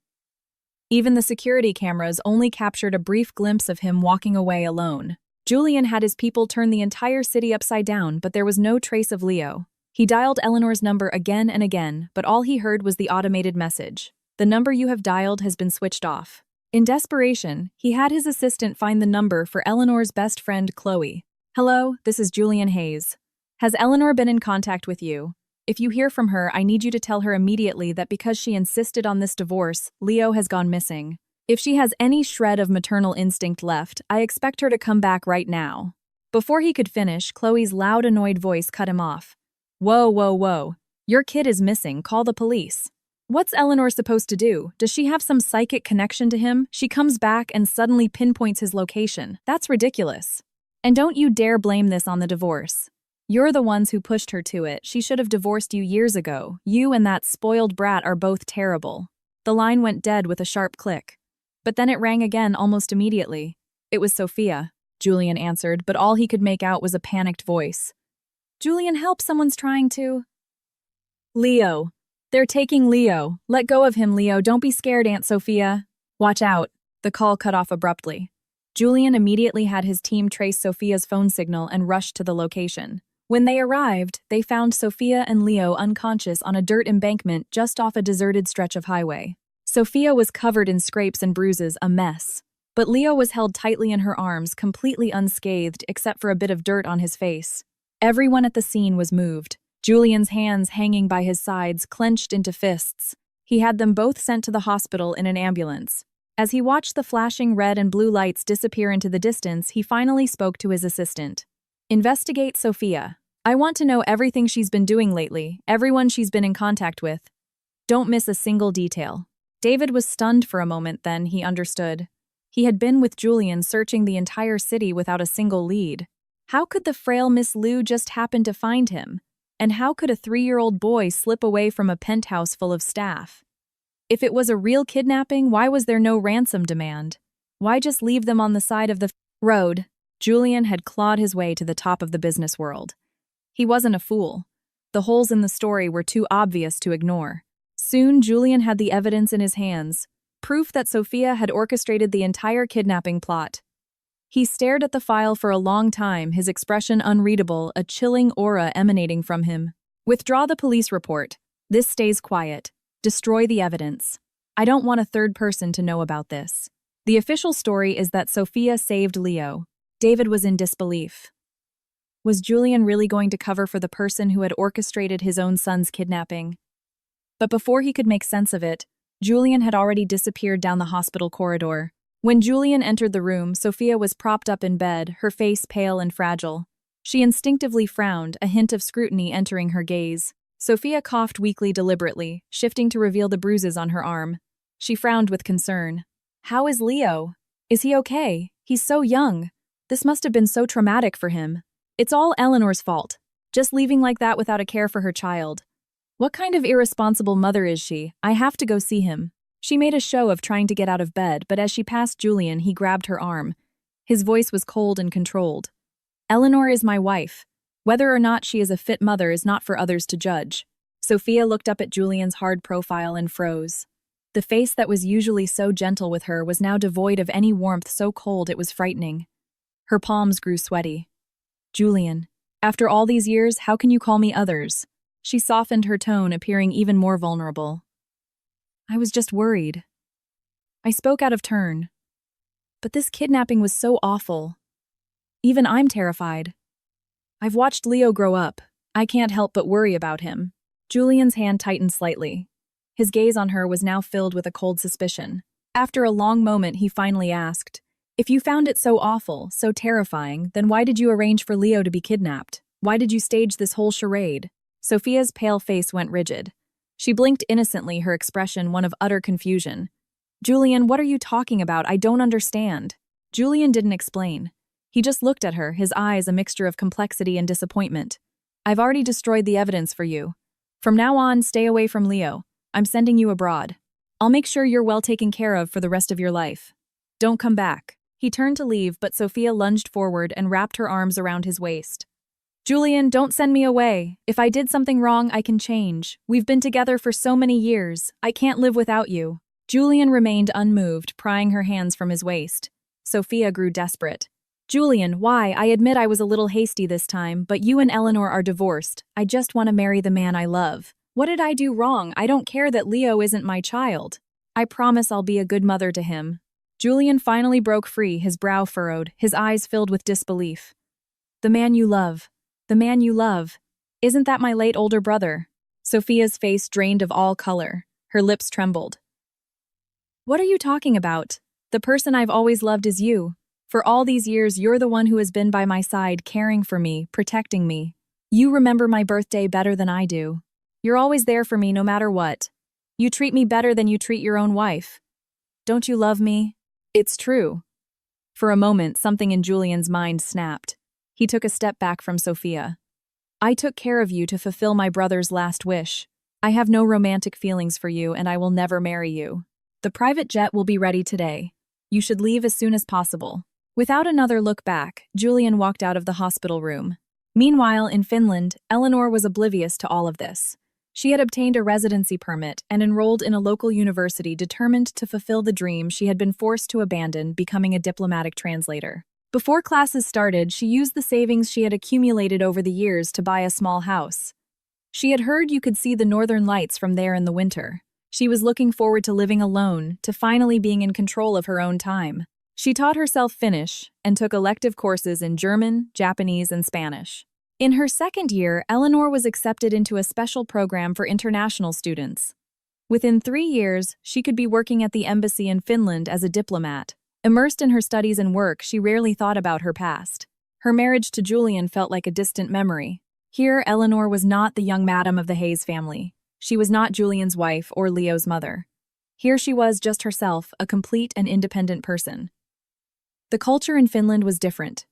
Even the security cameras only captured a brief glimpse of him walking away alone. Julian had his people turn the entire city upside down, but there was no trace of Leo. He dialed Eleanor's number again and again, but all he heard was the automated message. "The number you have dialed has been switched off." In desperation, he had his assistant find the number for Eleanor's best friend, Chloe. "Hello, this is Julian Hayes. Has Eleanor been in contact with you? If you hear from her, I need you to tell her immediately that because she insisted on this divorce, Leo has gone missing. If she has any shred of maternal instinct left, I expect her to come back right now." Before he could finish, Chloe's loud, annoyed voice cut him off. "Whoa, whoa, whoa. Your kid is missing. Call the police." What's Eleanor supposed to do? Does she have some psychic connection to him? She comes back and suddenly pinpoints his location. That's ridiculous. And don't you dare blame this on the divorce. You're the ones who pushed her to it. She should have divorced you years ago. You and that spoiled brat are both terrible. The line went dead with a sharp click. But then it rang again almost immediately. It was Sophia, Julian answered, but all he could make out was a panicked voice. Julian, help, someone's trying to… Leo. They're taking Leo. Let go of him, Leo. Don't be scared, Aunt Sophia. Watch out. The call cut off abruptly. Julian immediately had his team trace Sophia's phone signal and rushed to the location. When they arrived, they found Sophia and Leo unconscious on a dirt embankment just off a deserted stretch of highway. Sophia was covered in scrapes and bruises, a mess. But Leo was held tightly in her arms, completely unscathed except for a bit of dirt on his face. Everyone at the scene was moved. Julian's hands hanging by his sides, clenched into fists. He had them both sent to the hospital in an ambulance. As he watched the flashing red and blue lights disappear into the distance, he finally spoke to his assistant. Investigate Sophia. I want to know everything she's been doing lately, everyone she's been in contact with. Don't miss a single detail. David was stunned for a moment, then he understood. He had been with Julian searching the entire city without a single lead. How could the frail Miss Liu just happen to find him? And how could a 3-year-old boy slip away from a penthouse full of staff? If it was a real kidnapping, why was there no ransom demand? Why just leave them on the side of the road? Julian had clawed his way to the top of the business world. He wasn't a fool. The holes in the story were too obvious to ignore. Soon, Julian had the evidence in his hands, proof that Sophia had orchestrated the entire kidnapping plot. He stared at the file for a long time, his expression unreadable, a chilling aura emanating from him. Withdraw the police report. This stays quiet. Destroy the evidence. I don't want a third person to know about this. The official story is that Sophia saved Leo. David was in disbelief. Was Julian really going to cover for the person who had orchestrated his own son's kidnapping? But before he could make sense of it, Julian had already disappeared down the hospital corridor. When Julian entered the room, Sophia was propped up in bed, her face pale and fragile. She instinctively frowned, a hint of scrutiny entering her gaze. Sophia coughed weakly, deliberately, shifting to reveal the bruises on her arm. She frowned with concern. How is Leo? Is he okay? He's so young. This must have been so traumatic for him. It's all Eleanor's fault. Just leaving like that without a care for her child. What kind of irresponsible mother is she? I have to go see him. She made a show of trying to get out of bed, but as she passed Julian, he grabbed her arm. His voice was cold and controlled. Eleanor is my wife. Whether or not she is a fit mother is not for others to judge. Sophia looked up at Julian's hard profile and froze. The face that was usually so gentle with her was now devoid of any warmth, so cold it was frightening. Her palms grew sweaty. Julian, after all these years, how can you call me others? She softened her tone, appearing even more vulnerable. I was just worried. I spoke out of turn. But this kidnapping was so awful. Even I'm terrified. I've watched Leo grow up. I can't help but worry about him. Julian's hand tightened slightly. His gaze on her was now filled with a cold suspicion. After a long moment, he finally asked, if you found it so awful, so terrifying, then why did you arrange for Leo to be kidnapped? Why did you stage this whole charade? Sophia's pale face went rigid. She blinked innocently, her expression one of utter confusion. Julian, what are you talking about? I don't understand. Julian didn't explain. He just looked at her, his eyes a mixture of complexity and disappointment. I've already destroyed the evidence for you. From now on, stay away from Leo. I'm sending you abroad. I'll make sure you're well taken care of for the rest of your life. Don't come back. He turned to leave, but Sophia lunged forward and wrapped her arms around his waist. Julian, don't send me away. If I did something wrong, I can change. We've been together for so many years. I can't live without you. Julian remained unmoved, prying her hands from his waist. Sophia grew desperate. Julian, why? I admit I was a little hasty this time, but you and Eleanor are divorced. I just want to marry the man I love. What did I do wrong? I don't care that Leo isn't my child. I promise I'll be a good mother to him. Julian finally broke free, his brow furrowed, his eyes filled with disbelief. The man you love. The man you love. Isn't that my late older brother? Sophia's face drained of all color. Her lips trembled. What are you talking about? The person I've always loved is you. For all these years, you're the one who has been by my side, caring for me, protecting me. You remember my birthday better than I do. You're always there for me no matter what. You treat me better than you treat your own wife. Don't you love me? It's true. For a moment, something in Julian's mind snapped. He took a step back from Sophia. I took care of you to fulfill my brother's last wish. I have no romantic feelings for you and I will never marry you. The private jet will be ready today. You should leave as soon as possible." Without another look back, Julian walked out of the hospital room. Meanwhile, in Finland, Eleanor was oblivious to all of this. She had obtained a residency permit and enrolled in a local university determined to fulfill the dream she had been forced to abandon, becoming a diplomatic translator. Before classes started, she used the savings she had accumulated over the years to buy a small house. She had heard you could see the northern lights from there in the winter. She was looking forward to living alone, to finally being in control of her own time. She taught herself Finnish and took elective courses in German, Japanese, and Spanish. In her second year, Eleanor was accepted into a special program for international students. Within 3 years, she could be working at the embassy in Finland as a diplomat. Immersed in her studies and work, she rarely thought about her past. Her marriage to Julian felt like a distant memory. Here, Eleanor was not the young madam of the Hayes family. She was not Julian's wife or Leo's mother. Here she was just herself, a complete and independent person. The culture in Finland was different.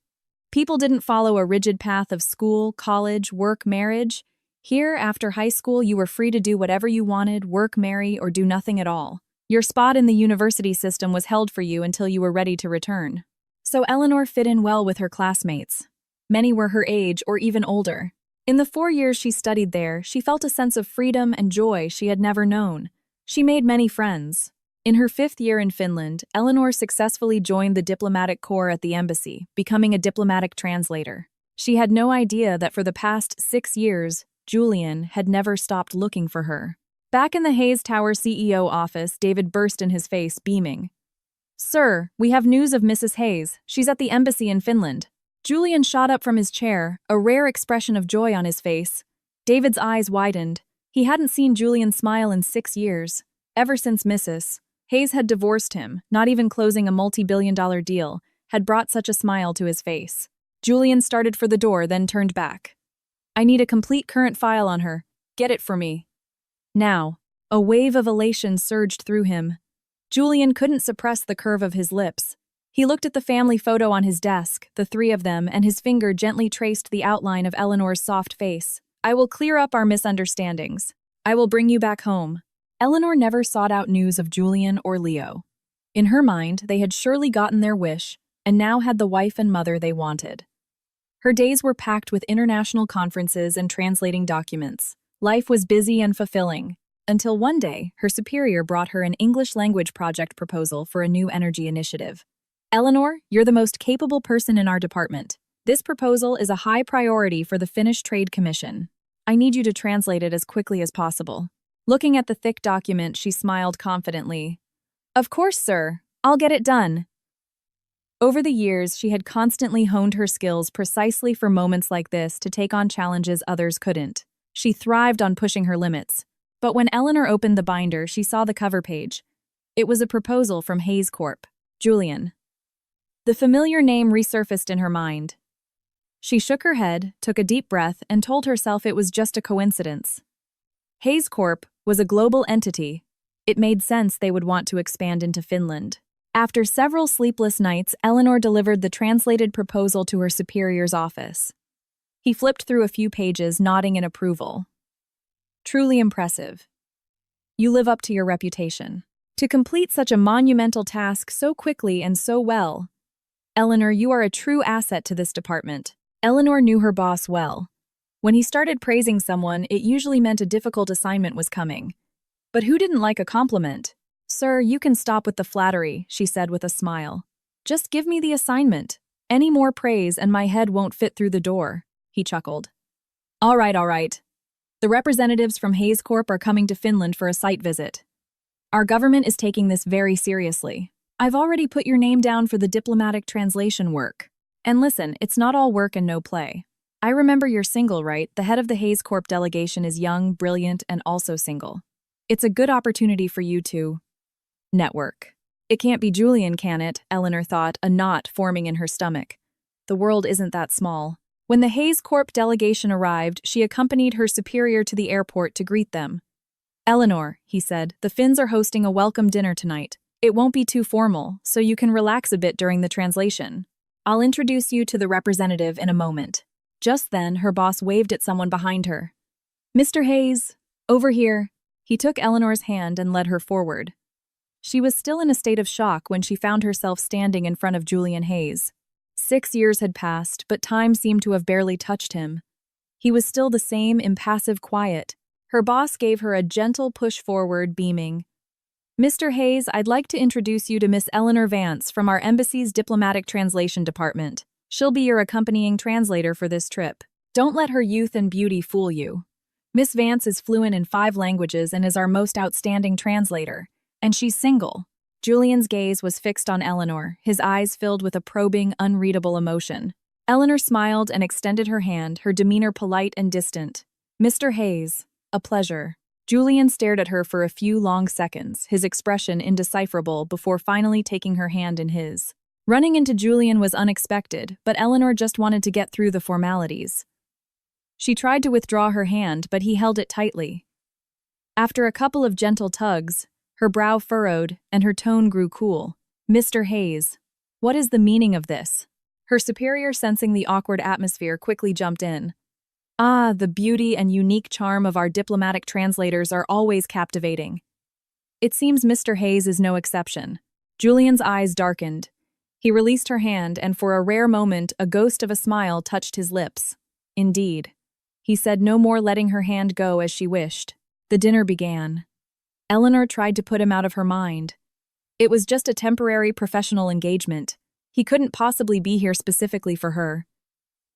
People didn't follow a rigid path of school, college, work, marriage. Here, after high school, you were free to do whatever you wanted, work, marry, or do nothing at all. Your spot in the university system was held for you until you were ready to return. So Eleanor fit in well with her classmates. Many were her age or even older. In the 4 years she studied there, she felt a sense of freedom and joy she had never known. She made many friends. In her 5th year in Finland, Eleanor successfully joined the diplomatic corps at the embassy, becoming a diplomatic translator. She had no idea that for the past 6 years, Julian had never stopped looking for her. Back in the Hayes Tower CEO office, David burst in his face, beaming. "Sir, we have news of Mrs. Hayes. She's at the embassy in Finland." Julian shot up from his chair, a rare expression of joy on his face. David's eyes widened. He hadn't seen Julian smile in 6 years. Ever since Mrs. Hayes had divorced him, not even closing a multi-billion-dollar deal, had brought such a smile to his face. Julian started for the door, then turned back. "I need a complete current file on her. Get it for me." Now, a wave of elation surged through him. Julian couldn't suppress the curve of his lips. He looked at the family photo on his desk, the 3 of them, and his finger gently traced the outline of Eleanor's soft face. "I will clear up our misunderstandings. I will bring you back home." Eleanor never sought out news of Julian or Leo. In her mind, they had surely gotten their wish, and now had the wife and mother they wanted. Her days were packed with international conferences and translating documents. Life was busy and fulfilling, until one day, her superior brought her an English language project proposal for a new energy initiative. "Eleanor, you're the most capable person in our department. This proposal is a high priority for the Finnish Trade Commission. I need you to translate it as quickly as possible." Looking at the thick document, she smiled confidently. "Of course, sir. I'll get it done." Over the years, she had constantly honed her skills precisely for moments like this to take on challenges others couldn't. She thrived on pushing her limits. But when Eleanor opened the binder, she saw the cover page. It was a proposal from Hayes Corp. Julian. The familiar name resurfaced in her mind. She shook her head, took a deep breath, and told herself it was just a coincidence. Hayes Corp was a global entity. It made sense they would want to expand into Finland. After several sleepless nights, Eleanor delivered the translated proposal to her superior's office. He flipped through a few pages, nodding in approval. "Truly impressive. You live up to your reputation. To complete such a monumental task so quickly and so well. Eleanor, you are a true asset to this department." Eleanor knew her boss well. When he started praising someone, it usually meant a difficult assignment was coming. But who didn't like a compliment? "Sir, you can stop with the flattery," she said with a smile. "Just give me the assignment. Any more praise and my head won't fit through the door," he chuckled. All right. The representatives from Hayes Corp are coming to Finland for a site visit. Our government is taking this very seriously. I've already put your name down for the diplomatic translation work. And listen, it's not all work and no play. I remember you're single, right? The head of the Hayes Corp delegation is young, brilliant, and also single. It's a good opportunity for you to network. It can't be Julian, can it? Eleanor thought, a knot forming in her stomach. The world isn't that small. When the Hayes Corp delegation arrived, she accompanied her superior to the airport to greet them. "Eleanor," he said, "the Finns are hosting a welcome dinner tonight. It won't be too formal, so you can relax a bit during the translation. I'll introduce you to the representative in a moment." Just then, her boss waved at someone behind her. "Mr. Hayes, over here." He took Eleanor's hand and led her forward. She was still in a state of shock when she found herself standing in front of Julian Hayes. 6 years had passed, but time seemed to have barely touched him. He was still the same impassive quiet. Her boss gave her a gentle push forward, beaming. "Mr. Hayes, I'd like to introduce you to Miss Eleanor Vance from our embassy's diplomatic translation department. She'll be your accompanying translator for this trip. Don't let her youth and beauty fool you. Miss Vance is fluent in 5 languages and is our most outstanding translator. And she's single." Julian's gaze was fixed on Eleanor, his eyes filled with a probing, unreadable emotion. Eleanor smiled and extended her hand, her demeanor polite and distant. "Mr. Hayes, a pleasure." Julian stared at her for a few long seconds, his expression indecipherable, before finally taking her hand in his. Running into Julian was unexpected, but Eleanor just wanted to get through the formalities. She tried to withdraw her hand, but he held it tightly. After a couple of gentle tugs, her brow furrowed and her tone grew cool. "Mr. Hayes, what is the meaning of this?" Her superior, sensing the awkward atmosphere, quickly jumped in. "Ah, the beauty and unique charm of our diplomatic translators are always captivating. It seems Mr. Hayes is no exception." Julian's eyes darkened. He released her hand, and for a rare moment, a ghost of a smile touched his lips. "Indeed." He said, no more, letting her hand go as she wished. The dinner began. Eleanor tried to put him out of her mind. It was just a temporary professional engagement. He couldn't possibly be here specifically for her.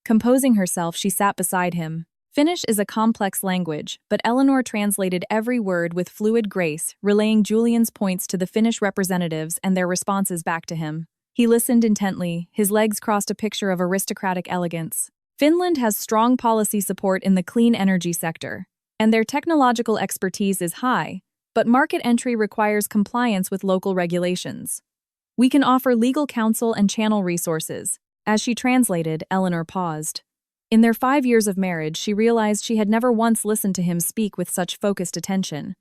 Composing herself, she sat beside him. Finnish is a complex language, but Eleanor translated every word with fluid grace, relaying Julian's points to the Finnish representatives and their responses back to him. He listened intently, his legs crossed a picture of aristocratic elegance. Finland has strong policy support in the clean energy sector, and their technological expertise is high, but market entry requires compliance with local regulations. We can offer legal counsel and channel resources. As she translated, Eleanor paused. In their 5 years of marriage, she realized she had never once listened to him speak with such focused attention.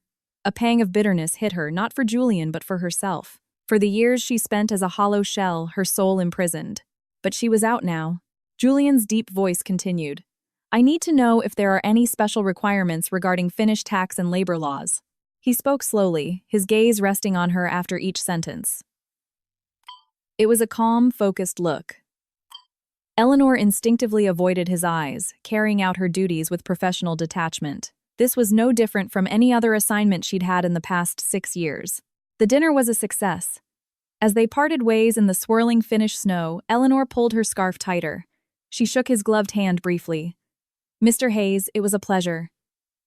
A pang of bitterness hit her, not for Julian but for herself. For the years she spent as a hollow shell, her soul imprisoned. But she was out now. Julian's deep voice continued. "I need to know if there are any special requirements regarding Finnish tax and labor laws." He spoke slowly, his gaze resting on her after each sentence. It was a calm, focused look. Eleanor instinctively avoided his eyes, carrying out her duties with professional detachment. This was no different from any other assignment she'd had in the past 6 years. The dinner was a success. As they parted ways in the swirling Finnish snow, Eleanor pulled her scarf tighter. She shook his gloved hand briefly. "Mr. Hayes, it was a pleasure.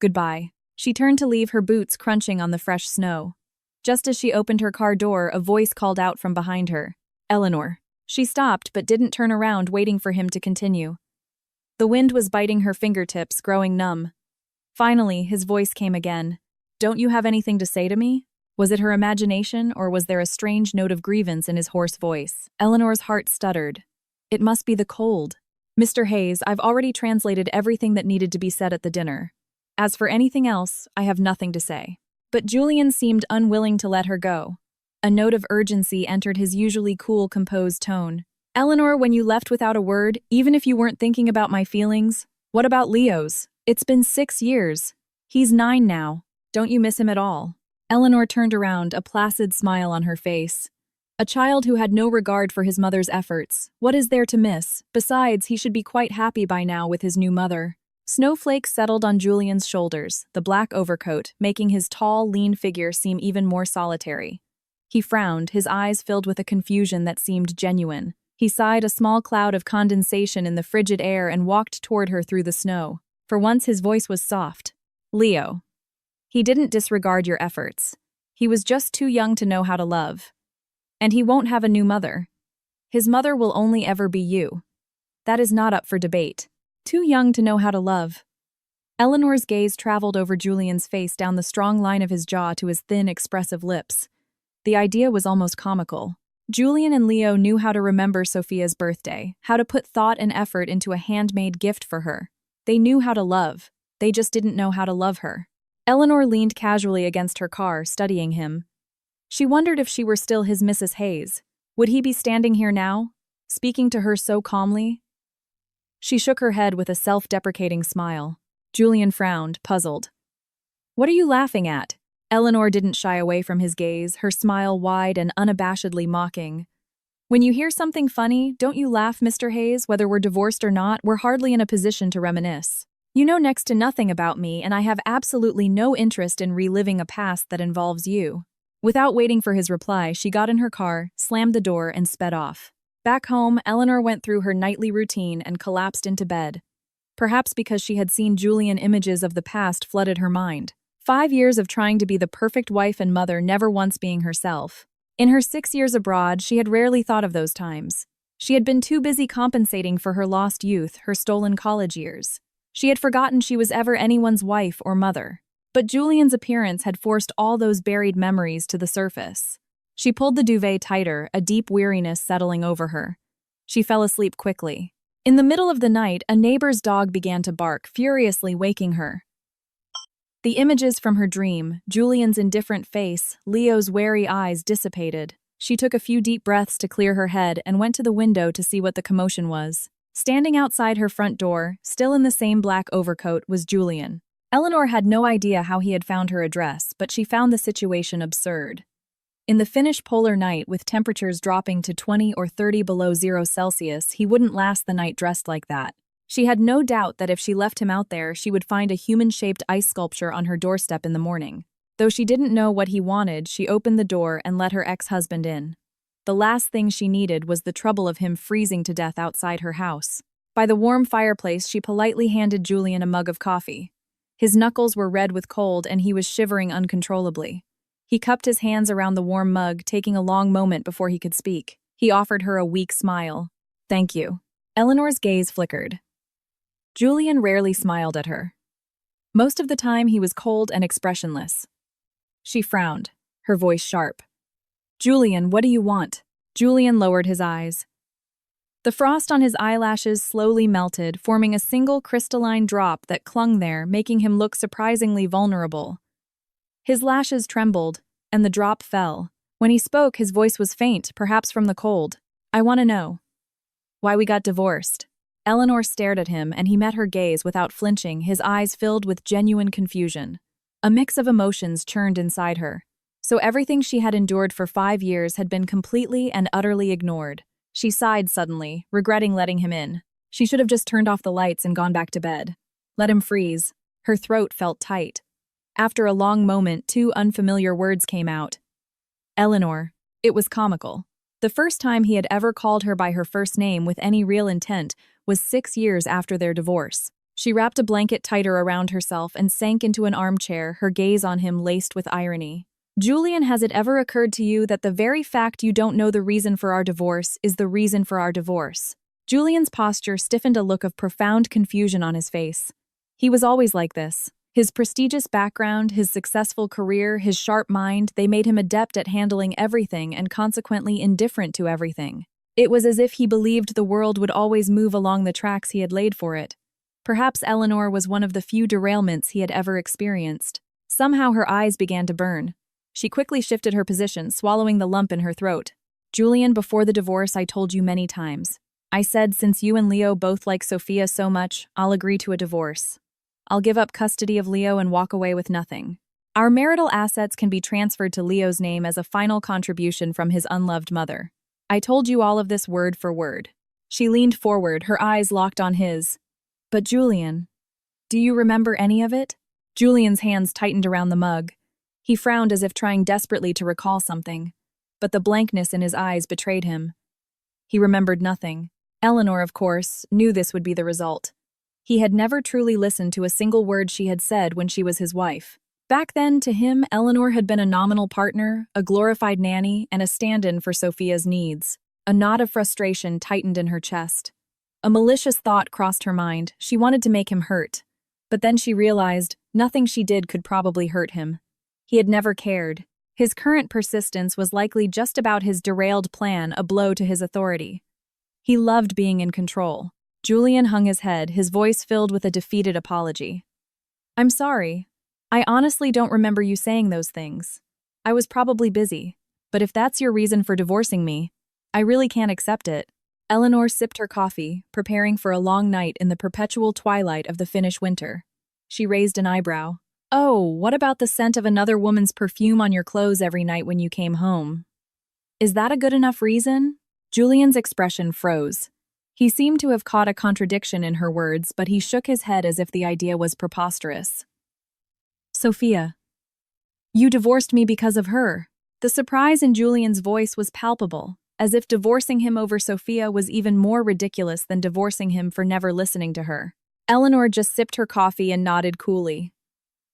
Goodbye." She turned to leave, her boots crunching on the fresh snow. Just as she opened her car door, a voice called out from behind her. "Eleanor." She stopped but didn't turn around, waiting for him to continue. The wind was biting her fingertips, growing numb. Finally, his voice came again. "Don't you have anything to say to me?" Was it her imagination, or was there a strange note of grievance in his hoarse voice? Eleanor's heart stuttered. It must be the cold. "Mr. Hayes, I've already translated everything that needed to be said at the dinner. As for anything else, I have nothing to say." But Julian seemed unwilling to let her go. A note of urgency entered his usually cool, composed tone. "Eleanor, when you left without a word, even if you weren't thinking about my feelings, what about Leo's? It's been 6 years. He's 9 now. Don't you miss him at all?" Eleanor turned around, a placid smile on her face. A child who had no regard for his mother's efforts. What is there to miss? Besides, he should be quite happy by now with his new mother. Snowflakes settled on Julian's shoulders, the black overcoat making his tall, lean figure seem even more solitary. He frowned, his eyes filled with a confusion that seemed genuine. He sighed a small cloud of condensation in the frigid air and walked toward her through the snow. For once his voice was soft. "Leo. He didn't disregard your efforts. He was just too young to know how to love. And he won't have a new mother. His mother will only ever be you. That is not up for debate. Too young to know how to love." Eleanor's gaze traveled over Julian's face, down the strong line of his jaw to his thin, expressive lips. The idea was almost comical. Julian and Leo knew how to remember Sophia's birthday, how to put thought and effort into a handmade gift for her. They knew how to love. They just didn't know how to love her. Eleanor leaned casually against her car, studying him. She wondered if she were still his Mrs. Hayes. Would he be standing here now, speaking to her so calmly? She shook her head with a self-deprecating smile. Julian frowned, puzzled. What are you laughing at? Eleanor didn't shy away from his gaze, her smile wide and unabashedly mocking. When you hear something funny, don't you laugh, Mr. Hayes? Whether we're divorced or not, we're hardly in a position to reminisce. You know next to nothing about me, and I have absolutely no interest in reliving a past that involves you. Without waiting for his reply, she got in her car, slammed the door, and sped off. Back home, Eleanor went through her nightly routine and collapsed into bed. Perhaps because she had seen Julian images of the past flooded her mind. 5 years of trying to be the perfect wife and mother, never once being herself. In her 6 years abroad, she had rarely thought of those times. She had been too busy compensating for her lost youth, her stolen college years. She had forgotten she was ever anyone's wife or mother. But Julian's appearance had forced all those buried memories to the surface. She pulled the duvet tighter, a deep weariness settling over her. She fell asleep quickly. In the middle of the night, a neighbor's dog began to bark, furiously waking her. The images from her dream, Julian's indifferent face, Leo's wary eyes dissipated. She took a few deep breaths to clear her head and went to the window to see what the commotion was. Standing outside her front door, still in the same black overcoat, was Julian. Eleanor had no idea how he had found her address, but she found the situation absurd. In the Finnish polar night, with temperatures dropping to 20 or 30 below 0 Celsius, he wouldn't last the night dressed like that. She had no doubt that if she left him out there, she would find a human-shaped ice sculpture on her doorstep in the morning. Though she didn't know what he wanted, she opened the door and let her ex-husband in. The last thing she needed was the trouble of him freezing to death outside her house. By the warm fireplace, she politely handed Julian a mug of coffee. His knuckles were red with cold and he was shivering uncontrollably. He cupped his hands around the warm mug, taking a long moment before he could speak. He offered her a weak smile. "Thank you." Eleanor's gaze flickered. Julian rarely smiled at her. Most of the time, he was cold and expressionless. She frowned, her voice sharp. "Julian, what do you want?" Julian lowered his eyes. The frost on his eyelashes slowly melted, forming a single crystalline drop that clung there, making him look surprisingly vulnerable. His lashes trembled, and the drop fell. When he spoke, his voice was faint, perhaps from the cold. "I want to know why we got divorced." Eleanor stared at him, and he met her gaze without flinching, his eyes filled with genuine confusion. A mix of emotions churned inside her. So everything she had endured for 5 years had been completely and utterly ignored. She sighed suddenly, regretting letting him in. She should have just turned off the lights and gone back to bed. Let him freeze. Her throat felt tight. After a long moment, 2 unfamiliar words came out. Eleanor. It was comical. The first time he had ever called her by her first name with any real intent was 6 years after their divorce. She wrapped a blanket tighter around herself and sank into an armchair, her gaze on him laced with irony. "Julian, has it ever occurred to you that the very fact you don't know the reason for our divorce is the reason for our divorce?" Julian's posture stiffened, a look of profound confusion on his face. He was always like this. His prestigious background, his successful career, his sharp mind, they made him adept at handling everything and consequently indifferent to everything. It was as if he believed the world would always move along the tracks he had laid for it. Perhaps Eleanor was one of the few derailments he had ever experienced. Somehow her eyes began to burn. She quickly shifted her position, swallowing the lump in her throat. "Julian, before the divorce, I told you many times. I said, since you and Leo both like Sophia so much, I'll agree to a divorce. I'll give up custody of Leo and walk away with nothing. Our marital assets can be transferred to Leo's name as a final contribution from his unloved mother. I told you all of this word for word." She leaned forward, her eyes locked on his. "But Julian, do you remember any of it?" Julian's hands tightened around the mug. He frowned as if trying desperately to recall something, but the blankness in his eyes betrayed him. He remembered nothing. Eleanor, of course, knew this would be the result. He had never truly listened to a single word she had said when she was his wife. Back then, to him, Eleanor had been a nominal partner, a glorified nanny, and a stand-in for Sophia's needs. A knot of frustration tightened in her chest. A malicious thought crossed her mind. She wanted to make him hurt. But then she realized nothing she did could probably hurt him. He had never cared. His current persistence was likely just about his derailed plan, a blow to his authority. He loved being in control. Julian hung his head, his voice filled with a defeated apology. "I'm sorry. I honestly don't remember you saying those things. I was probably busy. But if that's your reason for divorcing me, I really can't accept it." Eleanor sipped her coffee, preparing for a long night in the perpetual twilight of the Finnish winter. She raised an eyebrow. Oh, what about the scent of another woman's perfume on your clothes every night when you came home? Is that a good enough reason? Julian's expression froze. He seemed to have caught a contradiction in her words, but he shook his head as if the idea was preposterous. Sophia. You divorced me because of her. The surprise in Julian's voice was palpable, as if divorcing him over Sophia was even more ridiculous than divorcing him for never listening to her. Eleanor just sipped her coffee and nodded coolly.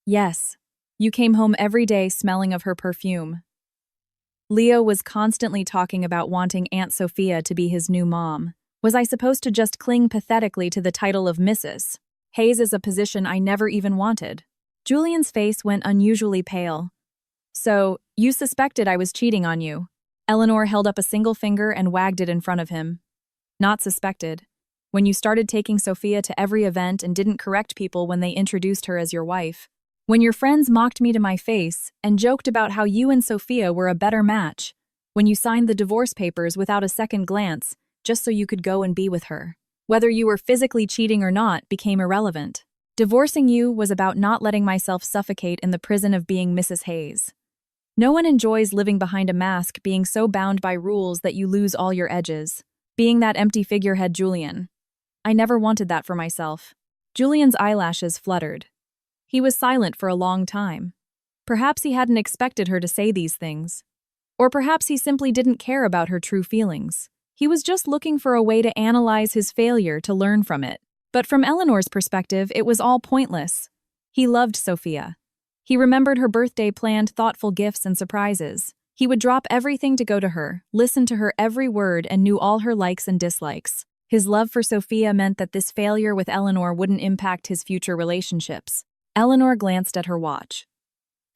Yes. You came home every day smelling of her perfume. Leo was constantly talking about wanting Aunt Sophia to be his new mom. Was I supposed to just cling pathetically to the title of Mrs. Hayes is a position I never even wanted? Julian's face went unusually pale. So, you suspected I was cheating on you. Eleanor held up a single finger and wagged it in front of him. Not suspected. When you started taking Sophia to every event and didn't correct people when they introduced her as your wife. When your friends mocked me to my face and joked about how you and Sophia were a better match. When you signed the divorce papers without a second glance, just so you could go and be with her. Whether you were physically cheating or not became irrelevant. Divorcing you was about not letting myself suffocate in the prison of being Mrs. Hayes. No one enjoys living behind a mask, being so bound by rules that you lose all your edges. Being that empty figurehead Julian. I never wanted that for myself. Julian's eyelashes fluttered. He was silent for a long time. Perhaps he hadn't expected her to say these things. Or perhaps he simply didn't care about her true feelings. He was just looking for a way to analyze his failure to learn from it. But from Eleanor's perspective, it was all pointless. He loved Sophia. He remembered her birthday planned thoughtful gifts and surprises. He would drop everything to go to her, listen to her every word, and knew all her likes and dislikes. His love for Sophia meant that this failure with Eleanor wouldn't impact his future relationships. Eleanor glanced at her watch.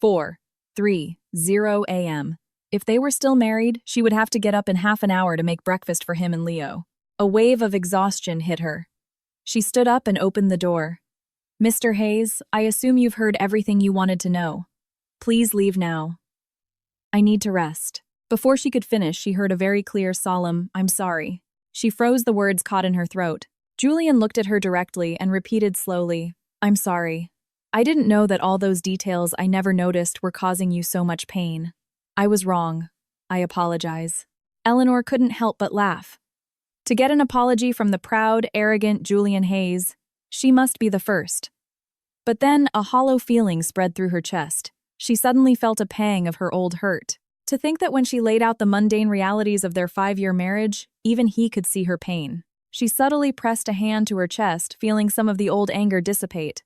4:30 a.m. If they were still married, she would have to get up in half an hour to make breakfast for him and Leo. A wave of exhaustion hit her. She stood up and opened the door. Mr. Hayes, I assume you've heard everything you wanted to know. Please leave now. I need to rest. Before she could finish, she heard a very clear, solemn, I'm sorry. She froze, the words caught in her throat. Julian looked at her directly and repeated slowly, I'm sorry. I didn't know that all those details I never noticed were causing you so much pain. I was wrong. I apologize. Eleanor couldn't help but laugh. To get an apology from the proud, arrogant Julian Hayes, she must be the first. But then a hollow feeling spread through her chest. She suddenly felt a pang of her old hurt. To think that when she laid out the mundane realities of their 5-year marriage, even he could see her pain. She subtly pressed a hand to her chest, feeling some of the old anger dissipate.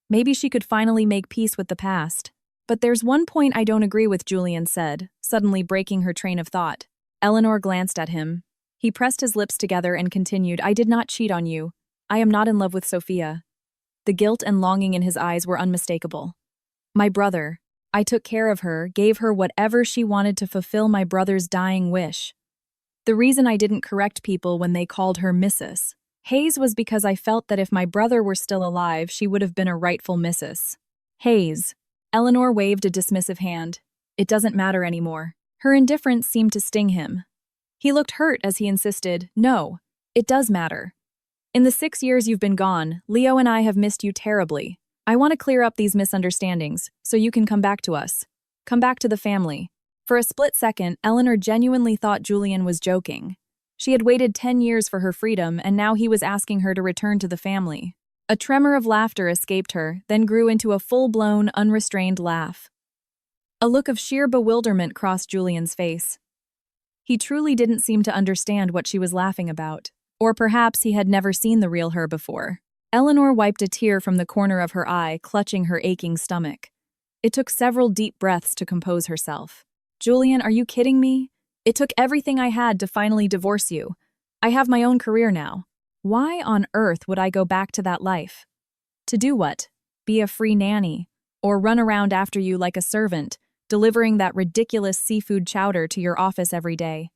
Maybe she could finally make peace with the past. But there's one point I don't agree with, Julian said, suddenly breaking her train of thought. Eleanor glanced at him. He pressed his lips together and continued, I did not cheat on you. I am not in love with Sophia. The guilt and longing in his eyes were unmistakable. My brother. I took care of her, gave her whatever she wanted to fulfill my brother's dying wish. The reason I didn't correct people when they called her Mrs. Hayes was because I felt that if my brother were still alive, she would have been a rightful Mrs. Hayes. Eleanor waved a dismissive hand. It doesn't matter anymore. Her indifference seemed to sting him. He looked hurt as he insisted, no, it does matter. In the 6 years you've been gone, Leo and I have missed you terribly. I want to clear up these misunderstandings, so you can come back to us. Come back to the family. For a split second, Eleanor genuinely thought Julian was joking. She had waited 10 years for her freedom, and now he was asking her to return to the family. A tremor of laughter escaped her, then grew into a full-blown, unrestrained laugh. A look of sheer bewilderment crossed Julian's face. He truly didn't seem to understand what she was laughing about. Or perhaps he had never seen the real her before. Eleanor wiped a tear from the corner of her eye, clutching her aching stomach. It took several deep breaths to compose herself. Julian, are you kidding me? It took everything I had to finally divorce you. I have my own career now. Why on earth would I go back to that life? To do what? Be a free nanny? Or run around after you like a servant, delivering that ridiculous seafood chowder to your office every day?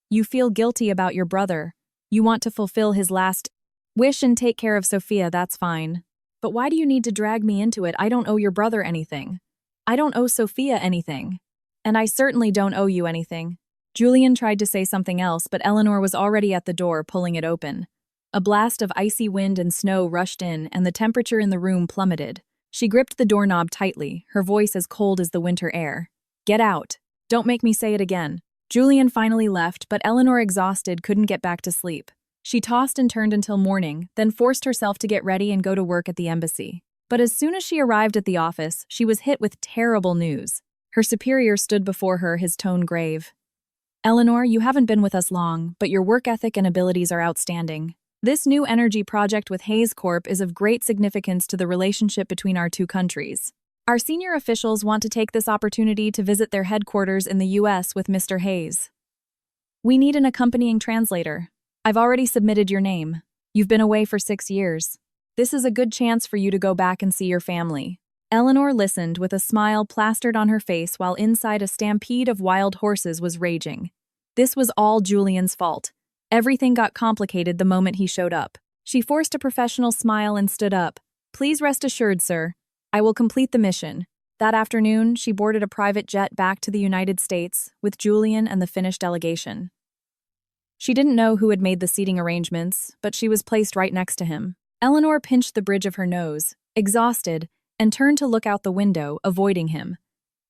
You feel guilty about your brother. You want to fulfill his last wish and take care of Sophia, that's fine. But why do you need to drag me into it? I don't owe your brother anything. I don't owe Sophia anything. And I certainly don't owe you anything. Julian tried to say something else, but Eleanor was already at the door, pulling it open. A blast of icy wind and snow rushed in, and the temperature in the room plummeted. She gripped the doorknob tightly, her voice as cold as the winter air. "Get out. Don't make me say it again." Julian finally left, but Eleanor, exhausted, couldn't get back to sleep. She tossed and turned until morning, then forced herself to get ready and go to work at the embassy. But as soon as she arrived at the office, she was hit with terrible news. Her superior stood before her, his tone grave. "Eleanor, you haven't been with us long, but your work ethic and abilities are outstanding. This new energy project with Hayes Corp is of great significance to the relationship between our two countries. Our senior officials want to take this opportunity to visit their headquarters in the U.S. with Mr. Hayes. We need an accompanying translator. I've already submitted your name. You've been away for 6 years. This is a good chance for you to go back and see your family." Eleanor listened with a smile plastered on her face while inside a stampede of wild horses was raging. This was all Julian's fault. Everything got complicated the moment he showed up. She forced a professional smile and stood up. "Please rest assured, sir. I will complete the mission." That afternoon, she boarded a private jet back to the United States with Julian and the Finnish delegation. She didn't know who had made the seating arrangements, but she was placed right next to him. Eleanor pinched the bridge of her nose, exhausted, and turned to look out the window, avoiding him.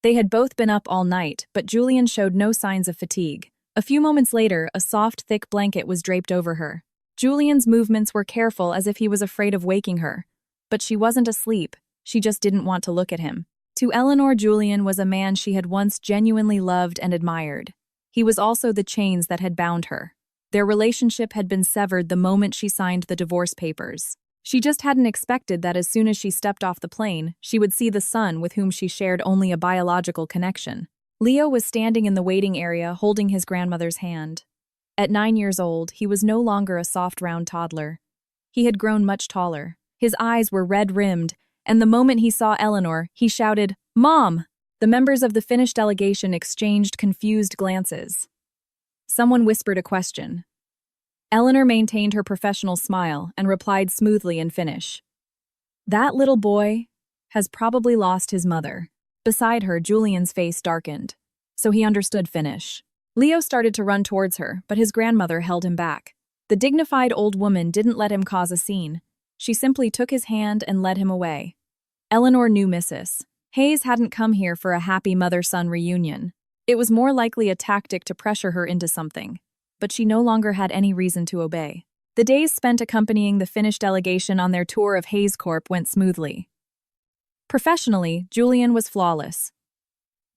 They had both been up all night, but Julian showed no signs of fatigue. A few moments later, a soft, thick blanket was draped over her. Julian's movements were careful, as if he was afraid of waking her. But she wasn't asleep, she just didn't want to look at him. To Eleanor, Julian was a man she had once genuinely loved and admired. He was also the chains that had bound her. Their relationship had been severed the moment she signed the divorce papers. She just hadn't expected that as soon as she stepped off the plane, she would see the son with whom she shared only a biological connection. Leo was standing in the waiting area holding his grandmother's hand. At 9 years old, he was no longer a soft round toddler. He had grown much taller. His eyes were red-rimmed, and the moment he saw Eleanor, he shouted, "Mom!" The members of the Finnish delegation exchanged confused glances. Someone whispered a question. Eleanor maintained her professional smile and replied smoothly in Finnish. "That little boy has probably lost his mother." Beside her, Julian's face darkened, so he understood Finnish. Leo started to run towards her, but his grandmother held him back. The dignified old woman didn't let him cause a scene. She simply took his hand and led him away. Eleanor knew Mrs. Hayes hadn't come here for a happy mother-son reunion. It was more likely a tactic to pressure her into something, but she no longer had any reason to obey. The days spent accompanying the Finnish delegation on their tour of Hayes Corp went smoothly. Professionally, Julian was flawless.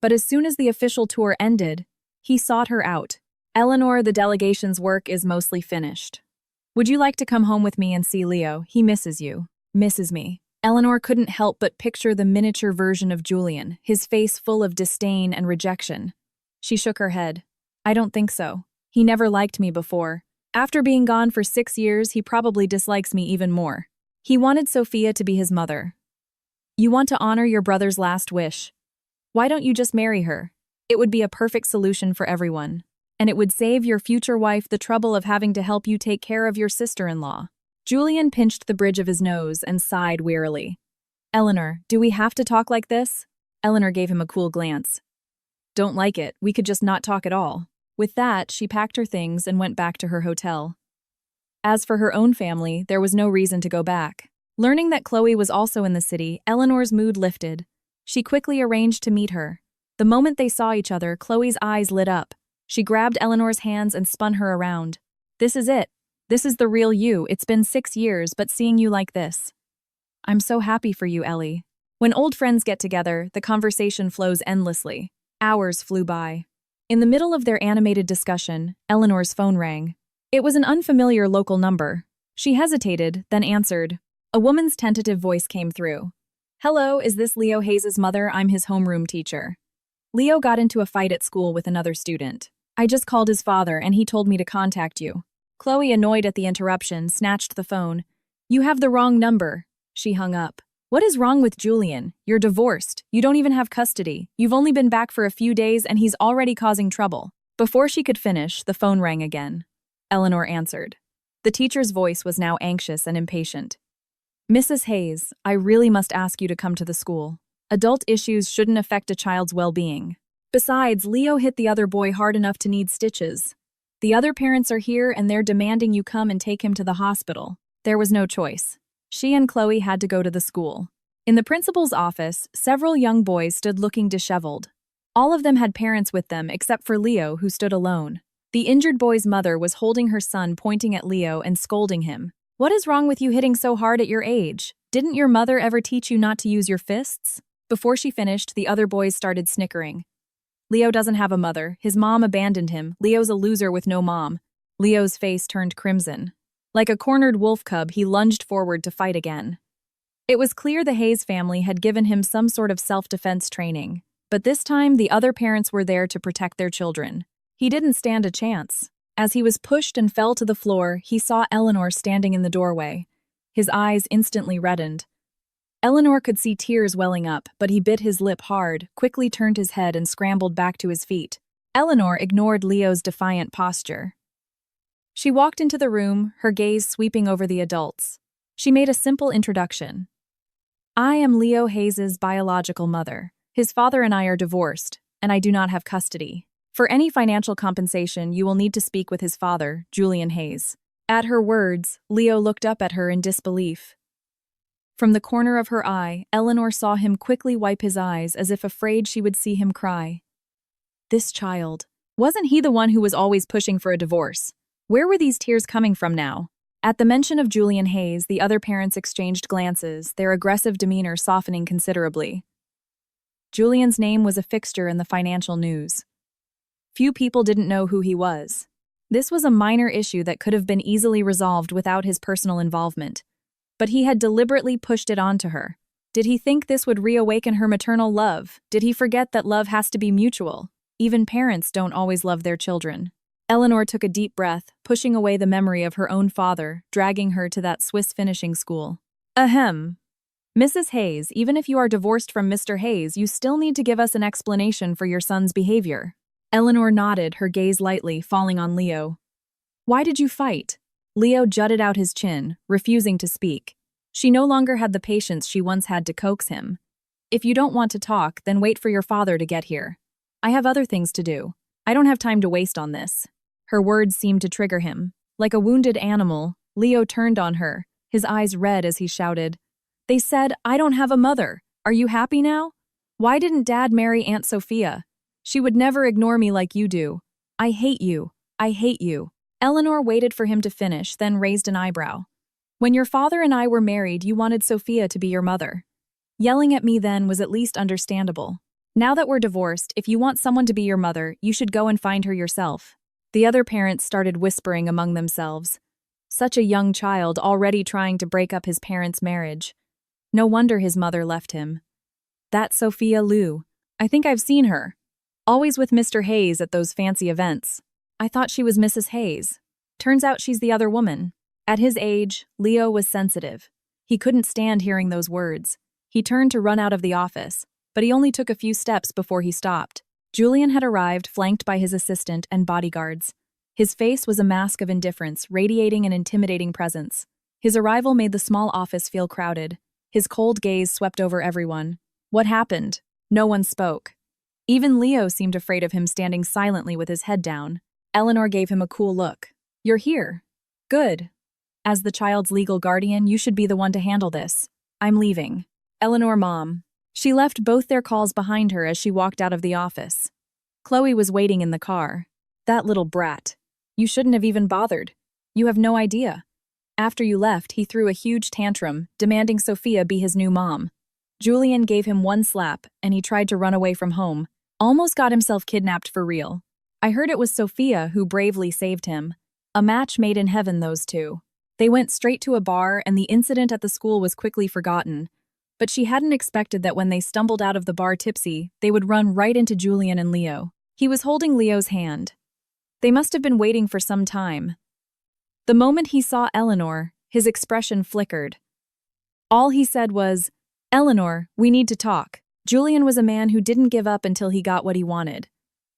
But as soon as the official tour ended, he sought her out. "Eleanor, the delegation's work is mostly finished. Would you like to come home with me and see Leo? He misses you." "Misses me." Eleanor couldn't help but picture the miniature version of Julian, his face full of disdain and rejection. She shook her head. "I don't think so. He never liked me before. After being gone for 6 years, he probably dislikes me even more. He wanted Sophia to be his mother. You want to honor your brother's last wish. Why don't you just marry her? It would be a perfect solution for everyone. And it would save your future wife the trouble of having to help you take care of your sister-in-law." Julian pinched the bridge of his nose and sighed wearily. "Eleanor, do we have to talk like this?" Eleanor gave him a cool glance. "Don't like it. We could just not talk at all." With that, she packed her things and went back to her hotel. As for her own family, there was no reason to go back. Learning that Chloe was also in the city, Eleanor's mood lifted. She quickly arranged to meet her. The moment they saw each other, Chloe's eyes lit up. She grabbed Eleanor's hands and spun her around. "This is it. This is the real you. It's been 6 years, but seeing you like this. I'm so happy for you, Ellie." When old friends get together, the conversation flows endlessly. Hours flew by. In the middle of their animated discussion, Eleanor's phone rang. It was an unfamiliar local number. She hesitated, then answered. A woman's tentative voice came through. "Hello, is this Leo Hayes' mother? I'm his homeroom teacher. Leo got into a fight at school with another student. I just called his father and he told me to contact you." Chloe, annoyed at the interruption, snatched the phone. "You have the wrong number." She hung up. "What is wrong with Julian? You're divorced. You don't even have custody. You've only been back for a few days and he's already causing trouble." Before she could finish, the phone rang again. Eleanor answered. The teacher's voice was now anxious and impatient. "Mrs. Hayes, I really must ask you to come to the school. Adult issues shouldn't affect a child's well-being." Besides, Leo hit the other boy hard enough to need stitches. The other parents are here and they're demanding you come and take him to the hospital. There was no choice. She and Chloe had to go to the school. In the principal's office, several young boys stood looking disheveled. All of them had parents with them except for Leo, who stood alone. The injured boy's mother was holding her son, pointing at Leo and scolding him. "What is wrong with you hitting so hard at your age? Didn't your mother ever teach you not to use your fists?" Before she finished, the other boys started snickering. Leo doesn't have a mother. His mom abandoned him. Leo's a loser with no mom. Leo's face turned crimson. Like a cornered wolf cub, he lunged forward to fight again. It was clear the Hayes family had given him some sort of self-defense training, but this time the other parents were there to protect their children. He didn't stand a chance. As he was pushed and fell to the floor, he saw Eleanor standing in the doorway. His eyes instantly reddened. Eleanor could see tears welling up, but he bit his lip hard, quickly turned his head and scrambled back to his feet. Eleanor ignored Leo's defiant posture. She walked into the room, her gaze sweeping over the adults. She made a simple introduction. "I am Leo Hayes' biological mother. His father and I are divorced, and I do not have custody. For any financial compensation, you will need to speak with his father, Julian Hayes." At her words, Leo looked up at her in disbelief. From the corner of her eye, Eleanor saw him quickly wipe his eyes as if afraid she would see him cry. This child. Wasn't he the one who was always pushing for a divorce? Where were these tears coming from now? At the mention of Julian Hayes, the other parents exchanged glances, their aggressive demeanor softening considerably. Julian's name was a fixture in the financial news. Few people didn't know who he was. This was a minor issue that could have been easily resolved without his personal involvement. But he had deliberately pushed it onto her. Did he think this would reawaken her maternal love? Did he forget that love has to be mutual? Even parents don't always love their children. Eleanor took a deep breath, pushing away the memory of her own father, dragging her to that Swiss finishing school. Ahem. Mrs. Hayes, even if you are divorced from Mr. Hayes, you still need to give us an explanation for your son's behavior. Eleanor nodded, her gaze lightly falling on Leo. Why did you fight? Leo jutted out his chin, refusing to speak. She no longer had the patience she once had to coax him. If you don't want to talk, then wait for your father to get here. I have other things to do. I don't have time to waste on this. Her words seemed to trigger him. Like a wounded animal, Leo turned on her, his eyes red as he shouted, "They said, I don't have a mother. Are you happy now? Why didn't Dad marry Aunt Sophia? She would never ignore me like you do. I hate you. I hate you." Eleanor waited for him to finish, then raised an eyebrow. "When your father and I were married, you wanted Sophia to be your mother. Yelling at me then was at least understandable. Now that we're divorced, if you want someone to be your mother, you should go and find her yourself." The other parents started whispering among themselves. Such a young child already trying to break up his parents' marriage. No wonder his mother left him. That's Sophia Liu. I think I've seen her. Always with Mr. Hayes at those fancy events. I thought she was Mrs. Hayes. Turns out she's the other woman. At his age, Leo was sensitive. He couldn't stand hearing those words. He turned to run out of the office, but he only took a few steps before he stopped. Julian had arrived, flanked by his assistant and bodyguards. His face was a mask of indifference, radiating an intimidating presence. His arrival made the small office feel crowded. His cold gaze swept over everyone. What happened? No one spoke. Even Leo seemed afraid of him, standing silently with his head down. Eleanor gave him a cool look. You're here. Good. As the child's legal guardian, you should be the one to handle this. I'm leaving. Eleanor, Mom. She left both their calls behind her as she walked out of the office. Chloe was waiting in the car. That little brat. You shouldn't have even bothered. You have no idea. After you left, he threw a huge tantrum, demanding Sophia be his new mom. Julian gave him one slap, and he tried to run away from home. Almost got himself kidnapped for real. I heard it was Sophia who bravely saved him. A match made in heaven, those two. They went straight to a bar, and the incident at the school was quickly forgotten. But she hadn't expected that when they stumbled out of the bar tipsy, they would run right into Julian and Leo. He was holding Leo's hand. They must have been waiting for some time. The moment he saw Eleanor, his expression flickered. All he said was, "Eleanor, we need to talk." Julian was a man who didn't give up until he got what he wanted.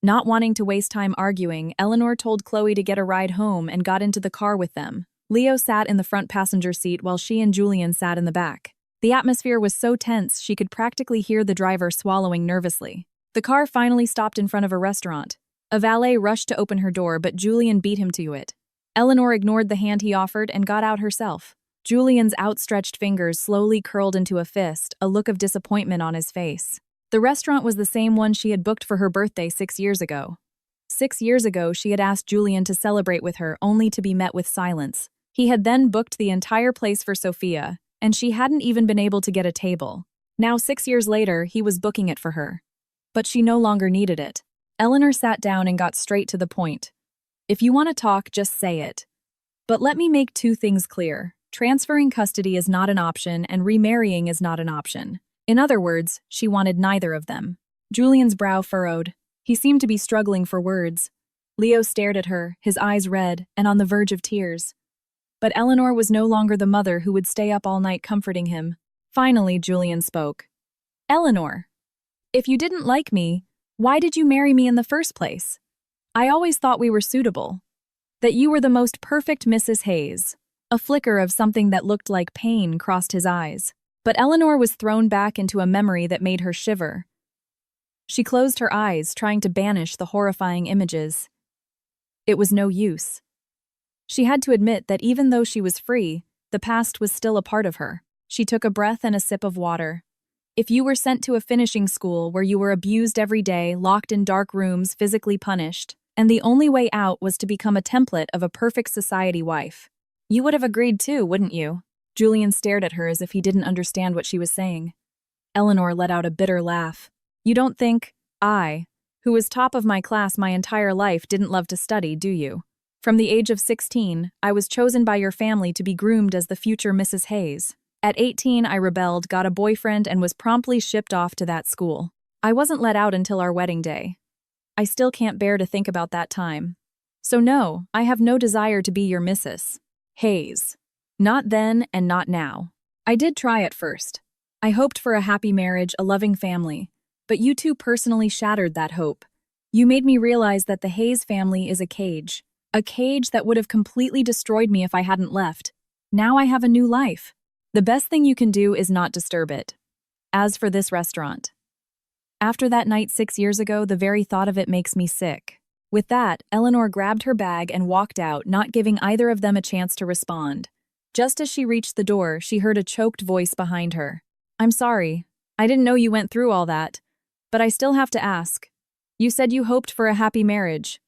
Not wanting to waste time arguing, Eleanor told Chloe to get a ride home and got into the car with them. Leo sat in the front passenger seat while she and Julian sat in the back. The atmosphere was so tense she could practically hear the driver swallowing nervously. The car finally stopped in front of a restaurant. A valet rushed to open her door, but Julian beat him to it. Eleanor ignored the hand he offered and got out herself. Julian's outstretched fingers slowly curled into a fist, a look of disappointment on his face. The restaurant was the same one she had booked for her birthday 6 years ago. 6 years ago, she had asked Julian to celebrate with her, only to be met with silence. He had then booked the entire place for Sophia, and she hadn't even been able to get a table. Now, 6 years later, he was booking it for her. But she no longer needed it. Eleanor sat down and got straight to the point. If you want to talk, just say it. But let me make 2 things clear. Transferring custody is not an option, and remarrying is not an option. In other words, she wanted neither of them. Julian's brow furrowed. He seemed to be struggling for words. Leo stared at her, his eyes red and on the verge of tears. But Eleanor was no longer the mother who would stay up all night comforting him. Finally, Julian spoke. Eleanor, if you didn't like me, why did you marry me in the first place? I always thought we were suitable. That you were the most perfect Mrs. Hayes. A flicker of something that looked like pain crossed his eyes. But Eleanor was thrown back into a memory that made her shiver. She closed her eyes, trying to banish the horrifying images. It was no use. She had to admit that even though she was free, the past was still a part of her. She took a breath and a sip of water. If you were sent to a finishing school where you were abused every day, locked in dark rooms, physically punished, and the only way out was to become a template of a perfect society wife, you would have agreed too, wouldn't you? Julian stared at her as if he didn't understand what she was saying. Eleanor let out a bitter laugh. You don't think I, who was top of my class my entire life, didn't love to study, do you? From the age of 16, I was chosen by your family to be groomed as the future Mrs. Hayes. At 18, I rebelled, got a boyfriend, and was promptly shipped off to that school. I wasn't let out until our wedding day. I still can't bear to think about that time. So no, I have no desire to be your Mrs. Hayes. Not then and not now. I did try at first. I hoped for a happy marriage, a loving family. But you two personally shattered that hope. You made me realize that the Hayes family is a cage that would have completely destroyed me if I hadn't left. Now I have a new life. The best thing you can do is not disturb it. As for this restaurant. After that night 6 years ago, the very thought of it makes me sick. With that, Eleanor grabbed her bag and walked out, not giving either of them a chance to respond. Just as she reached the door, she heard a choked voice behind her. I'm sorry. I didn't know you went through all that. But I still have to ask. You said you hoped for a happy marriage.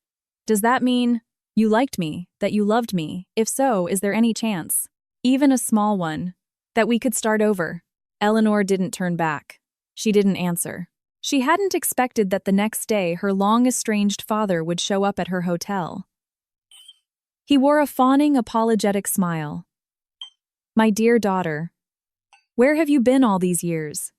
Does that mean you liked me, that you loved me? If so, is there any chance, even a small one, that we could start over? Eleanor didn't turn back. She didn't answer. She hadn't expected that the next day her long-estranged father would show up at her hotel. He wore a fawning, apologetic smile. My dear daughter, where have you been all these years?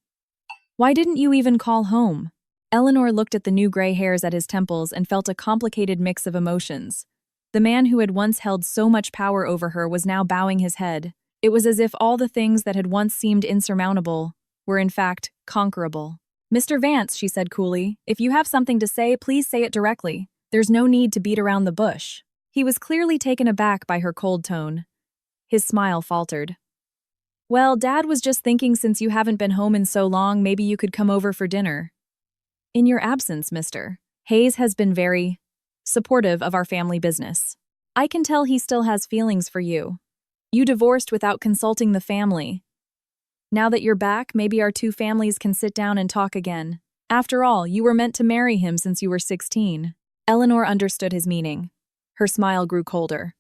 Why didn't you even call home? Eleanor looked at the new gray hairs at his temples and felt a complicated mix of emotions. The man who had once held so much power over her was now bowing his head. It was as if all the things that had once seemed insurmountable were in fact conquerable. Mr. Vance, she said coolly, if you have something to say, please say it directly. There's no need to beat around the bush. He was clearly taken aback by her cold tone. His smile faltered. Well, Dad was just thinking since you haven't been home in so long, maybe you could come over for dinner. In your absence, Mr. Hayes has been very supportive of our family business. I can tell he still has feelings for you. You divorced without consulting the family. Now that you're back, maybe our two families can sit down and talk again. After all, you were meant to marry him since you were 16. Eleanor understood his meaning. Her smile grew colder.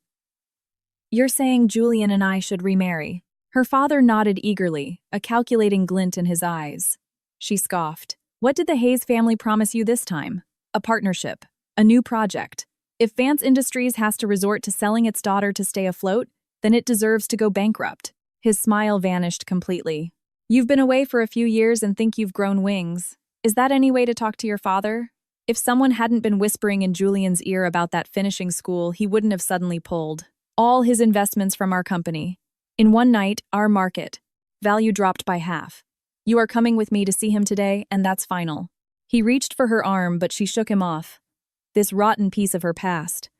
You're saying Julian and I should remarry? Her father nodded eagerly, a calculating glint in his eyes. She scoffed. What did the Hayes family promise you this time? A partnership. A new project. If Vance Industries has to resort to selling its daughter to stay afloat, then it deserves to go bankrupt. His smile vanished completely. You've been away for a few years and think you've grown wings. Is that any way to talk to your father? If someone hadn't been whispering in Julian's ear about that finishing school, he wouldn't have suddenly pulled all his investments from our company. In one night, our market value dropped by half. You are coming with me to see him today, and that's final. He reached for her arm, but she shook him off. This rotten piece of her past.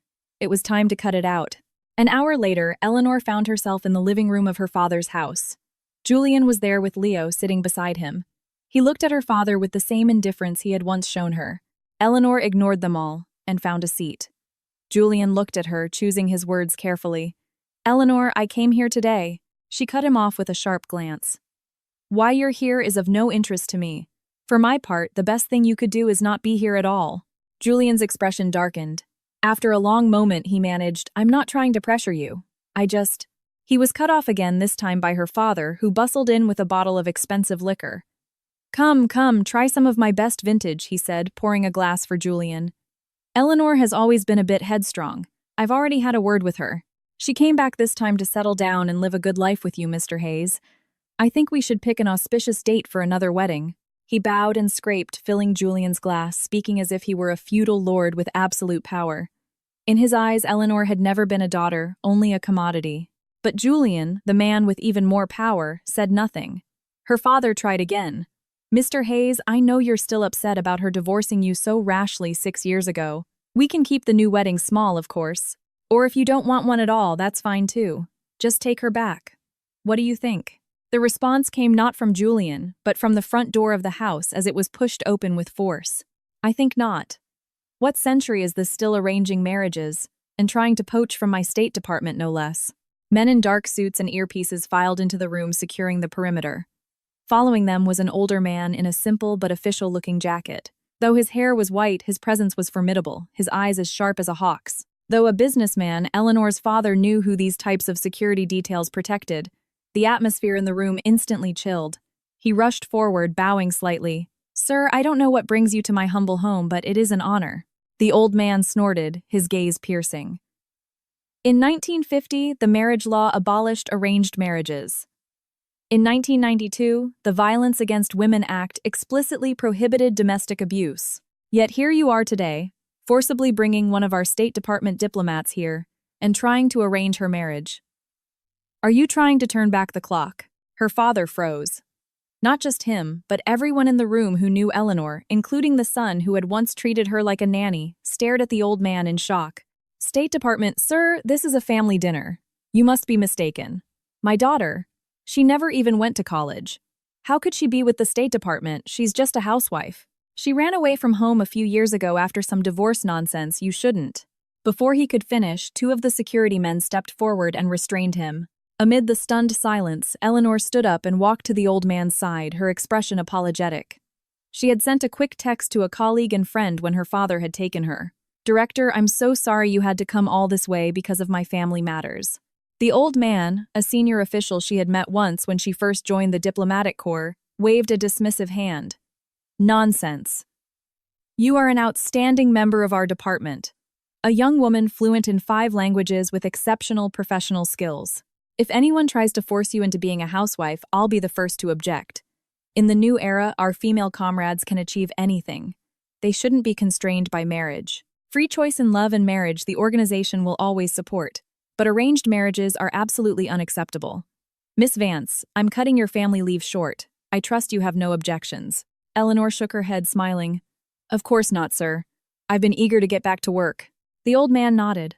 It was time to cut it out. An hour later, Eleanor found herself in the living room of her father's house. Julian was there with Leo sitting beside him. He looked at her father with the same indifference he had once shown her. Eleanor ignored them all and found a seat. Julian looked at her, choosing his words carefully. "Eleanor, I came here today." She cut him off with a sharp glance. "Why you're here is of no interest to me. For my part, the best thing you could do is not be here at all." Julian's expression darkened. After a long moment, he managed, "I'm not trying to pressure you. He was cut off again, this time by her father, who bustled in with a bottle of expensive liquor. Come, try some of my best vintage," he said, pouring a glass for Julian. "Eleanor has always been a bit headstrong. I've already had a word with her. She came back this time to settle down and live a good life with you, Mr. Hayes. I think we should pick an auspicious date for another wedding." He bowed and scraped, filling Julian's glass, speaking as if he were a feudal lord with absolute power. In his eyes, Eleanor had never been a daughter, only a commodity. But Julian, the man with even more power, said nothing. Her father tried again. "Mr. Hayes, I know you're still upset about her divorcing you so rashly 6 years ago. We can keep the new wedding small, of course. Or if you don't want one at all, that's fine too. Just take her back. What do you think?" The response came not from Julian, but from the front door of the house as it was pushed open with force. "I think not. What century is this still arranging marriages, and trying to poach from my State Department, no less?" Men in dark suits and earpieces filed into the room, securing the perimeter. Following them was an older man in a simple but official-looking jacket. Though his hair was white, his presence was formidable, his eyes as sharp as a hawk's. Though a businessman, Eleanor's father knew who these types of security details protected. The atmosphere in the room instantly chilled. He rushed forward, bowing slightly. "Sir, I don't know what brings you to my humble home, but it is an honor." The old man snorted, his gaze piercing. In 1950, the marriage law abolished arranged marriages. In 1992, the Violence Against Women Act explicitly prohibited domestic abuse. Yet here you are today, forcibly bringing one of our State Department diplomats here and trying to arrange her marriage. Are you trying to turn back the clock? Her father froze. Not just him, but everyone in the room who knew Eleanor, including the son who had once treated her like a nanny, stared at the old man in shock. "State Department, sir, this is a family dinner. You must be mistaken. My daughter, she never even went to college. How could she be with the State Department? She's just a housewife. She ran away from home a few years ago after some divorce nonsense. You shouldn't." Before he could finish, 2 of the security men stepped forward and restrained him. Amid the stunned silence, Eleanor stood up and walked to the old man's side, her expression apologetic. She had sent a quick text to a colleague and friend when her father had taken her. "Director, I'm so sorry you had to come all this way because of my family matters." The old man, a senior official she had met once when she first joined the diplomatic corps, waved a dismissive hand. "Nonsense. You are an outstanding member of our department. A young woman fluent in 5 languages with exceptional professional skills. If anyone tries to force you into being a housewife, I'll be the first to object. In the new era, our female comrades can achieve anything. They shouldn't be constrained by marriage. Free choice in love and marriage the organization will always support, but arranged marriages are absolutely unacceptable. Miss Vance, I'm cutting your family leave short. I trust you have no objections." Eleanor shook her head, smiling. "Of course not, sir. I've been eager to get back to work." The old man nodded.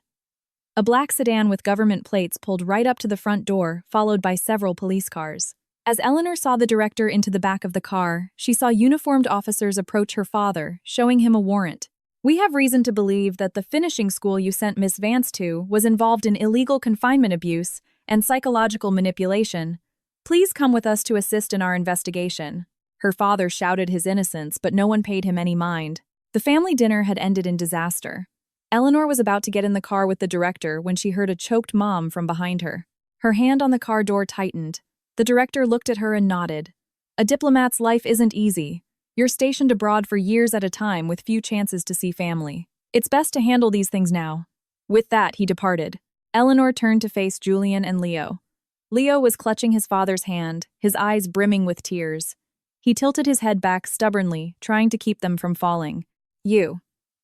A black sedan with government plates pulled right up to the front door, followed by several police cars. As Eleanor saw the director into the back of the car, she saw uniformed officers approach her father, showing him a warrant. "We have reason to believe that the finishing school you sent Miss Vance to was involved in illegal confinement abuse and psychological manipulation. Please come with us to assist in our investigation." Her father shouted his innocence, but no one paid him any mind. The family dinner had ended in disaster. Eleanor was about to get in the car with the director when she heard a choked mom from behind her. Her hand on the car door tightened. The director looked at her and nodded. "A diplomat's life isn't easy. You're stationed abroad for years at a time with few chances to see family. It's best to handle these things now." With that, he departed. Eleanor turned to face Julian and Leo. Leo was clutching his father's hand, his eyes brimming with tears. He tilted his head back stubbornly, trying to keep them from falling.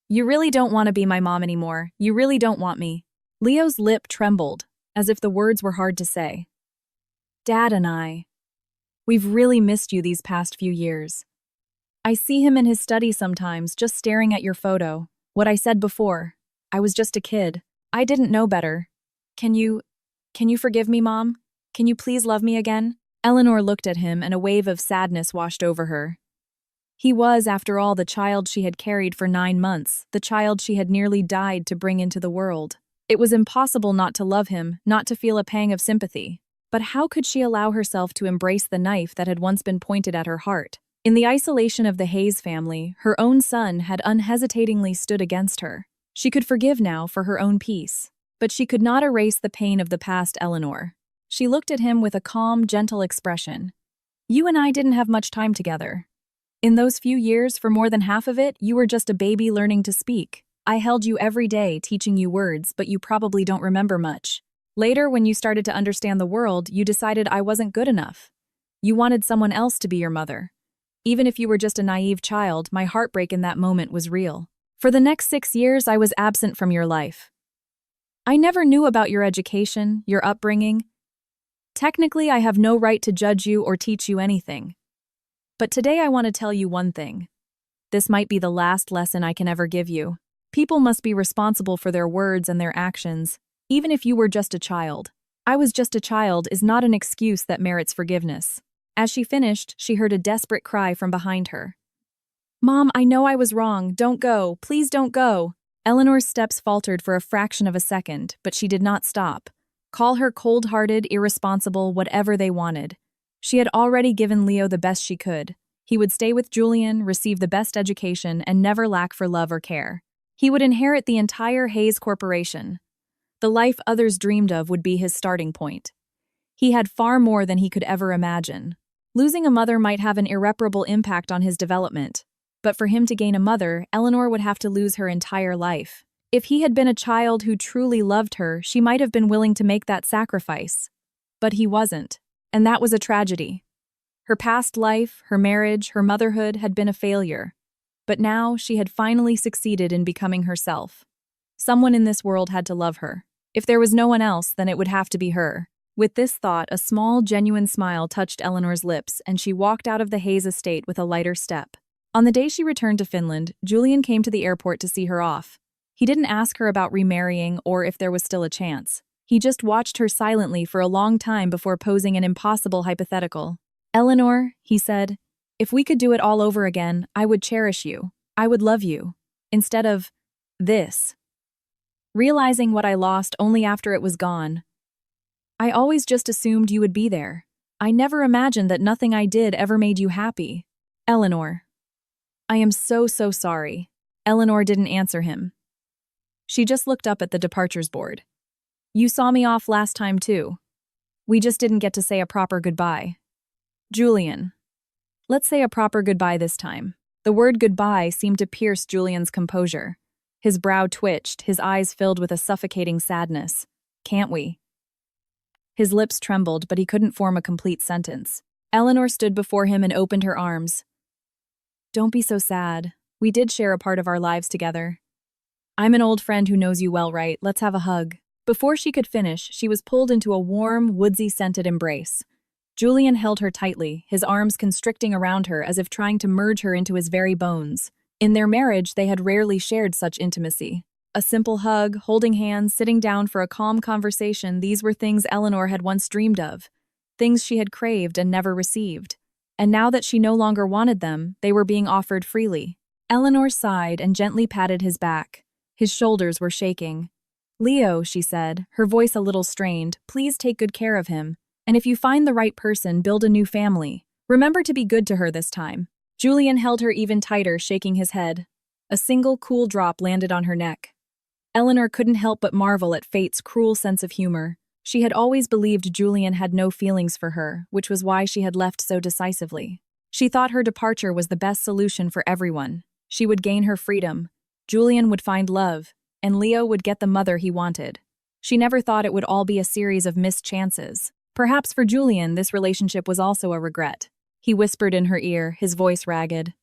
You really don't want to be my mom anymore. You really don't want me." Leo's lip trembled, as if the words were hard to say. "Dad and we've really missed you these past few years. I see him in his study sometimes, just staring at your photo. What I said before. I was just a kid. I didn't know better. Can you forgive me, Mom? Can you please love me again?" Eleanor looked at him and a wave of sadness washed over her. He was, after all, the child she had carried for 9 months, the child she had nearly died to bring into the world. It was impossible not to love him, not to feel a pang of sympathy. But how could she allow herself to embrace the knife that had once been pointed at her heart? In the isolation of the Hayes family, her own son had unhesitatingly stood against her. She could forgive now for her own peace. But she could not erase the pain of the past Eleanor. She looked at him with a calm, gentle expression. You and I didn't have much time together. In those few years, for more than half of it, you were just a baby learning to speak. I held you every day, teaching you words, but you probably don't remember much. Later, when you started to understand the world, you decided I wasn't good enough. You wanted someone else to be your mother. Even if you were just a naive child, my heartbreak in that moment was real. For the next 6 years, I was absent from your life. I never knew about your education, your upbringing. Technically, I have no right to judge you or teach you anything. But today I want to tell you one thing. This might be the last lesson I can ever give you. People must be responsible for their words and their actions, even if you were just a child. I was just a child is not an excuse that merits forgiveness. As she finished, she heard a desperate cry from behind her. Mom, I know I was wrong. Don't go. Please don't go. Eleanor's steps faltered for a fraction of a second, but she did not stop. Call her cold-hearted, irresponsible, whatever they wanted. She had already given Leo the best she could. He would stay with Julian, receive the best education, and never lack for love or care. He would inherit the entire Hayes Corporation. The life others dreamed of would be his starting point. He had far more than he could ever imagine. Losing a mother might have an irreparable impact on his development. But for him to gain a mother, Eleanor would have to lose her entire life. If he had been a child who truly loved her, she might have been willing to make that sacrifice. But he wasn't. And that was a tragedy. Her past life, her marriage, her motherhood had been a failure. But now she had finally succeeded in becoming herself. Someone in this world had to love her. If there was no one else, then it would have to be her. With this thought, a small, genuine smile touched Eleanor's lips, and she walked out of the Hayes estate with a lighter step. On the day she returned to Finland, Julian came to the airport to see her off. He didn't ask her about remarrying or if there was still a chance. He just watched her silently for a long time before posing an impossible hypothetical. Eleanor, he said, if we could do it all over again, I would cherish you. I would love you. Instead of this. Realizing what I lost only after it was gone. I always just assumed you would be there. I never imagined that nothing I did ever made you happy. Eleanor. I am so sorry. Eleanor didn't answer him. She just looked up at the departures board. You saw me off last time too. We just didn't get to say a proper goodbye. Julian. Let's say a proper goodbye this time. The word goodbye seemed to pierce Julian's composure. His brow twitched, his eyes filled with a suffocating sadness. Can't we? His lips trembled, but he couldn't form a complete sentence. Eleanor stood before him and opened her arms. Don't be so sad. We did share a part of our lives together. I'm an old friend who knows you well, right? Let's have a hug. Before she could finish, she was pulled into a warm, woodsy-scented embrace. Julian held her tightly, his arms constricting around her as if trying to merge her into his very bones. In their marriage, they had rarely shared such intimacy. A simple hug, holding hands, sitting down for a calm conversation, these were things Eleanor had once dreamed of. Things she had craved and never received. And now that she no longer wanted them, they were being offered freely. Eleanor sighed and gently patted his back. His shoulders were shaking. Leo, she said, her voice a little strained, please take good care of him. And if you find the right person, build a new family. Remember to be good to her this time. Julian held her even tighter, shaking his head. A single cool drop landed on her neck. Eleanor couldn't help but marvel at fate's cruel sense of humor. She had always believed Julian had no feelings for her, which was why she had left so decisively. She thought her departure was the best solution for everyone. She would gain her freedom. Julian would find love, and Leo would get the mother he wanted. She never thought it would all be a series of missed chances. Perhaps for Julian, this relationship was also a regret. He whispered in her ear, his voice ragged.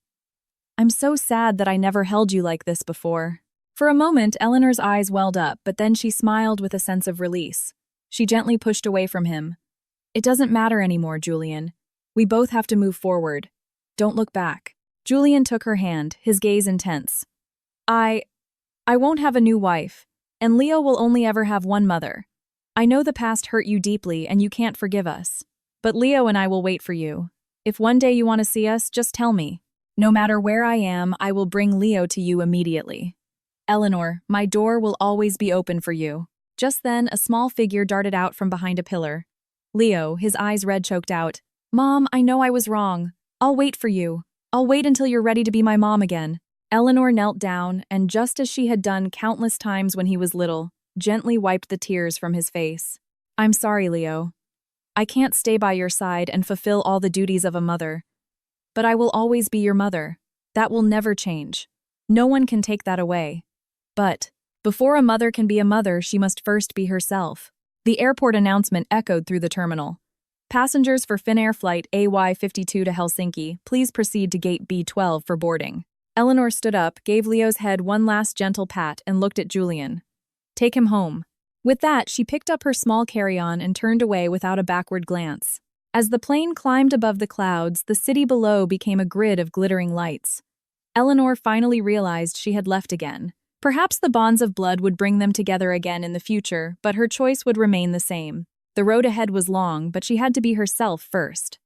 I'm so sad that I never held you like this before. For a moment, Eleanor's eyes welled up, but then she smiled with a sense of release. She gently pushed away from him. It doesn't matter anymore, Julian. We both have to move forward. Don't look back. Julian took her hand, his gaze intense. I won't have a new wife, and Leo will only ever have one mother. I know the past hurt you deeply and you can't forgive us. But Leo and I will wait for you. If one day you want to see us, just tell me. No matter where I am, I will bring Leo to you immediately. Eleanor, my door will always be open for you. Just then, a small figure darted out from behind a pillar. Leo, his eyes red, choked out, Mom, I know I was wrong. I'll wait for you. I'll wait until you're ready to be my mom again. Eleanor knelt down, and just as she had done countless times when he was little, gently wiped the tears from his face. I'm sorry, Leo. I can't stay by your side and fulfill all the duties of a mother. But I will always be your mother. That will never change. No one can take that away. But before a mother can be a mother, she must first be herself. The airport announcement echoed through the terminal. Passengers for Finnair flight AY52 to Helsinki, please proceed to gate B12 for boarding. Eleanor stood up, gave Leo's head one last gentle pat, and looked at Julian. Take him home. With that, she picked up her small carry-on and turned away without a backward glance. As the plane climbed above the clouds, the city below became a grid of glittering lights. Eleanor finally realized she had left again. Perhaps the bonds of blood would bring them together again in the future, but her choice would remain the same. The road ahead was long, but she had to be herself first.